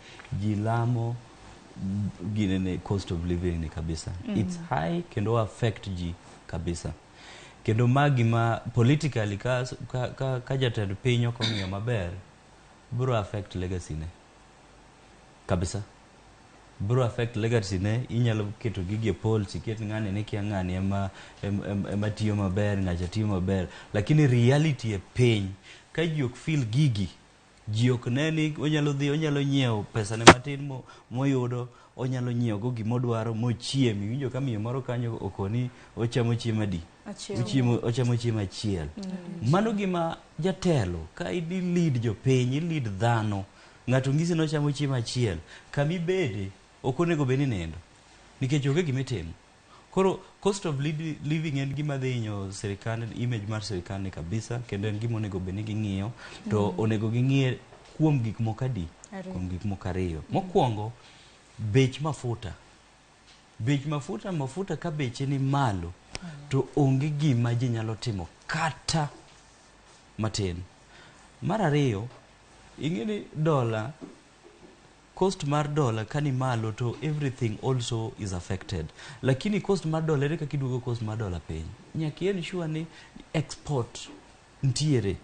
B: ginene cost of living ni kabisa. It's high kendo affect ji kabisa. Kendo magima politically ka jatend piny okong'iyo maber bro affect legacy ne kabisa. Bro affect legacy ne, inyalo keto gigi polls, ket ng'ani ne kia ng'ani ema tiyo maber, ng'acha tiyo maber, lakini reality e piny ka ji ok feel gigi, ji ok neni onyalo dhi onyalo nyiewo pesa ne matin moyudo, onyalo nyiewo go gimodwaro mochiem. Iwinjo ka miyo moro kanyo okoni ochamo chiemo adi, ochamo chiemo achiel. Mano gima jatelo ka idi lead jopiny, lead dhano, ng'ato ng'isi nochamo chiemo achiel, kami bede okonego beni nendo nikech onge gimitimo. Koro cost of living en gima dhi inyo sirikal, image mar sirikal ni kabisa, kendo en gima onego beni ging'iyo to onego ging'iye kuom gik moko adi, kuom gik moko ariyo. Mokwongo, bech mafuta ka beche ni malo to onge gima ji nyalo timo kata matin. Mar ariyo, ing'eni dola, cost mar dola kani malo to everything also is affected. Lakini cost mar dola ere kaka iduogo cost mar dola piny, nyaki ensure ni export ntiere.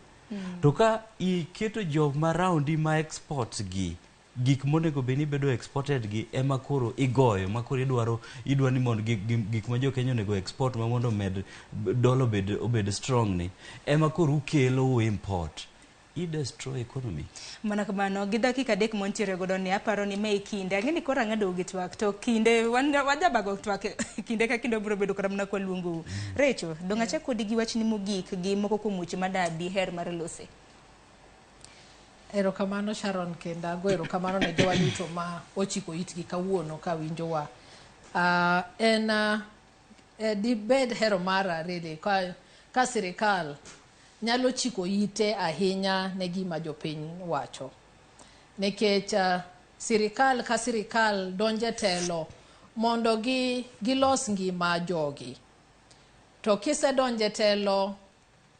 B: To ka iketo jog ma roundi ma exports gi gik monego beni bedo exported gi ema koro igoyo, ma koro idwa ni mondo gik ma jo Kenya onego export ma mondo dola obed strong ni ema koro ukelo import. I-destroy economy.
A: Mana kamano, gi dakika 3 montiere godo ni aparo ni me kinde. Ang'eni koro ang'ado gi twak to kinde wajabago twak kinde ka kinde bro bedo karamna kwa luongo. Rachael, donga cha kodi gi wachni mogik gi moko kuom weche madadi her mar lose.
C: Erokamano Sharon, kenda go erokamano ne jowa duto ma ochiko itgi kawuono ka winjowa. Dibed hero mara really ka sirikal nyalo chiko ite ahinya ne gima jopiny wacho. Nikech sirikal ka sirikal donje telo mondo gilos ngima jogi. To kise donje telo,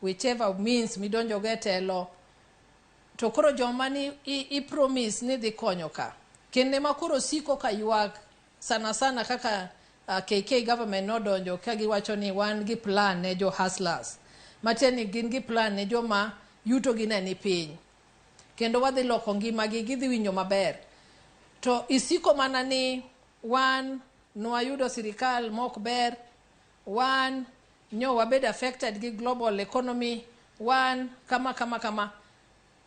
C: whichever means midonjo ge telo, to koro joma ni i promise ni dhi konyo ka. Kende ma koro siko ka ywak sana kaka KK government nodonjo ka giwacho ni wan gi plan ne jo hustlers. Mateni gin gi plan ne joma yuto gi ni piny. Kendo wadhi loko ngima gi gidhi winjo maber. To isiko mana ni wan nwayudo sirikal mok ber, wan nyo wabed affected gi global economy, wan kama.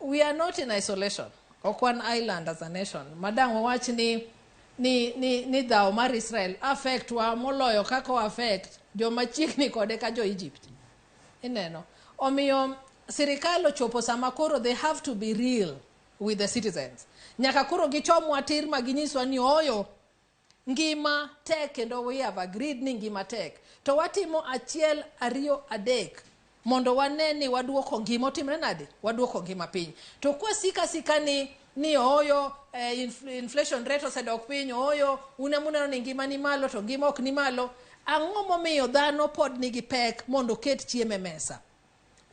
C: We are not in isolation. Ok one island as a nation. Madam wawach ni dhao mar Israel affect wa moloyo kako affect joma chiegni kode ka jo Egypt. Ineno. Omiyo sirikal ochopo sama koro they have to be real with the citizens. Nyaka koro gichomwa tir ma ginyiswa ni oyo ngima tek, kendo we have agreed ni ngima tek. To watimo achiel, ariyo, adek mondo waneni waduoko ngima otimre nade, waduoko ngima piny. To kwa sika ni oyo inflation rate osedok piny, oyo unamuneno ni ngima ni malo to ngima ok ni malo. Ang'o momiyo dhano pod nigi pek mondo ket chiemo mesa?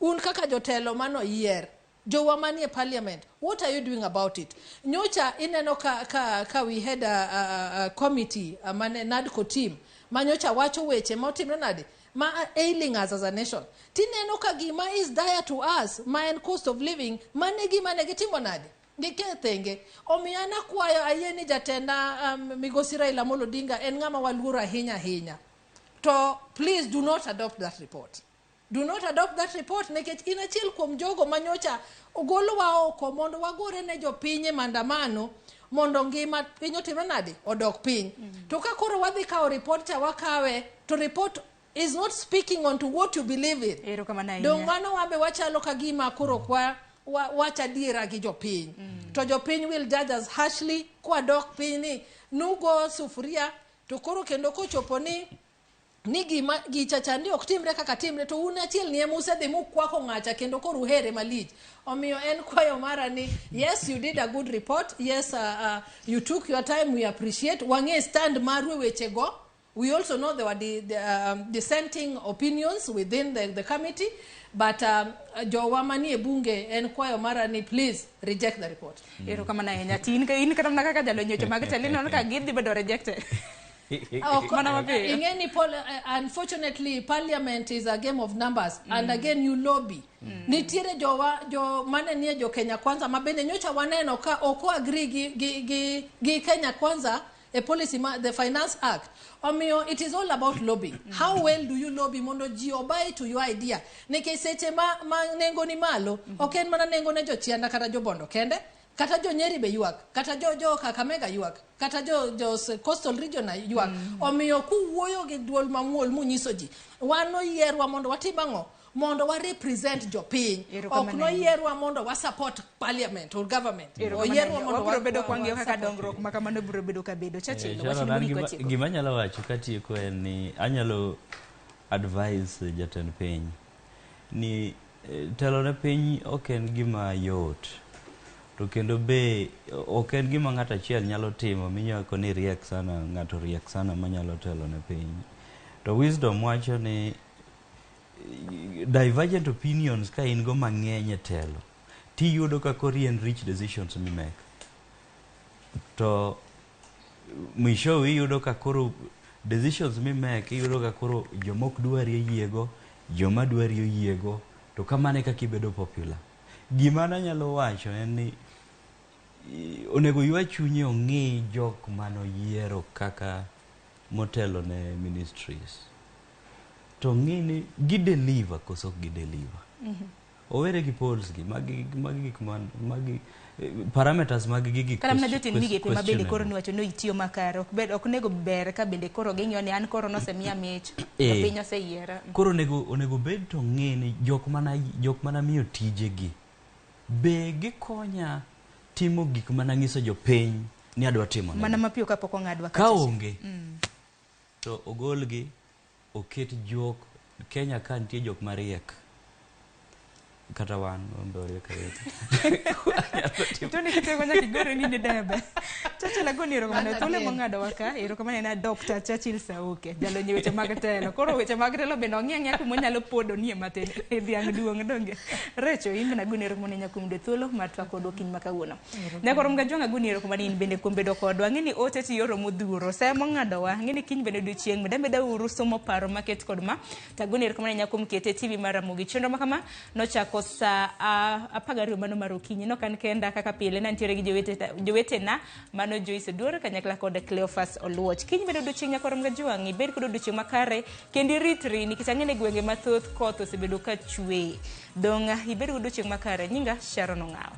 C: Un kaka jotelo mano yier, jowa manie parliament, what are you doing about it? Nyocha ineno ka we had a committee, mane NADCO team, manyocha wacho weche motimre nade, ma ailing us as a nation. Tineno ka gima is dire to us, ma en cost of living, mane gima ne gitimo nade? Ngikethenge. Omiyana kwayo ayeni jatenda Migosi Raila Amolo Odinga en ng'ama waluoro ahinya. To please do not adopt that report. Do not adopt that report nekech in achiel kuom jogo manyocha ogolowa oko mondo wagore ne jopinye mandamano mondo ngima piny otimre nade, odok piny. To ka koro wadhi kawo report cha wakawe, to report is not speaking on to what you believe in. Dong mano wabe wachalo kagima koro wacha diera gi jopiny. To jopiny will judge us harshly kwa dok piny ni nugo sufuria, to koro kendo kochopo ni ni gichachandi ok timre kaka timre to un achiel ni emusedhi mukwako ng'acha kendo koro here malich. Omiyo en kwayo mara ni yes you did a good report, yes you took your time, we appreciate. Wang'e stand marwe wechego. We also know there were dissenting opinions within the committee, but jowamani e bunge en kwayo mara ni please reject the report.
A: Ero kama na enya tin ka in kata kaka jalo nyocho mag chalino ka gidhi bedo rejected.
C: Unfortunately, parliament is a game of numbers, and again you lobby. Nitiere jo mane nie jo Kenya Kwanza mabende nyocha waneno ka oko agree gi Kenya Kwanza a policy the Finance Act. Omiyo it is all about lobby. How well do you lobby mondo ji obey to your idea? Neke seche ma nengo ni malo, oken mana nengo ne jo Chianda kata jo Bondo kende. Kata jo Nyeri be yuak, kata jo Kakamega yuak, kata jo coastal region yuak. Omiyo kuwuoyo gi duol mamuol munyiso ji. Wano yierwa mondo watimang'o, mondo wa represent jo piny. Ok no yierwa mondo wa support parliament or government. O yierwa mondo
A: wa bedo kwangio kaka dongruok makamano biro bedo kabedo. Churchill
B: gima nyalo wacho katieko en ni anyalo advise jatend piny ni telo ne piny ok en gima yot. To kendo be ok en gima ng'ato achiel nyalo timo minyako ni riek sana, ng'ato riek sana manyalo telo ne piny. To wisdom wacho ni divergent opinions ka in go mang'eny e telo tiyudo ka kori en rich decisions mi make. To mwisho iyudo ka koro decisions mi make iyudo ka koro jomok dwari oyiego, joma dwari oyiego, to kamane kaka ibedo popular. Gima nanyalo wacho en ni onego ywa chunye ong'e jok manoyiero kaka motelo ne ministries. To ng'e ni gideliver koso gideliver. Owere gi polls gi magi parameters mag gigi
A: kala mna jotin migepe mabende koro niwacho no itiyo makare ok nego ber ka bende koro ging'yo ni an koro nosemia mich piny oseyiera.
B: Koro onego bed to ng'e ni jok mana miyo tije gi be gikonya timo gik mana ng'iso jopiny ni adwa timo
A: mana mapiyo kapok ong'adwa
B: ka onge to ogolgi oket jok Kenya ka nitie jok mariek kata wan mbore kawete
A: toni kitego nyaki gore ni debe Churchill agoni ero kamane tole mong'ado waka ero kamane na Dr. Churchill Saoke jalo nyeweche mag telo koro weche mag telo bende ong'eng kuma nyalo podo nie matin e dhiang duong donge Rachael in na goni ero kamane nyakum de thuolo matwa kod okin makawuono ne koro mga jonga goni ero kamane in bende kuom bedo kodwa ng'eni ote ti yoro modhuro sa mong'ado wa ng'eni kiny bende odiochieng meda uru somo paro market kod ma tagoni ero kamane nyakum kete TV mar Ramogi chenro makama nochako sa apagario mano mar okinyi no kan kenda kaka pile na ntiere gi jowete na mano Joyce Dworo kanyakla kod Cleophas Oluoch kiny bedo odiochieng nyakoro mga jwangi bed kod odiochieng makare kendi ritri nikech ang'ene gwenge mathoth koth osebedo ka chwe donga ibed kod odiochieng makare nyinga Sharon Ong'aw.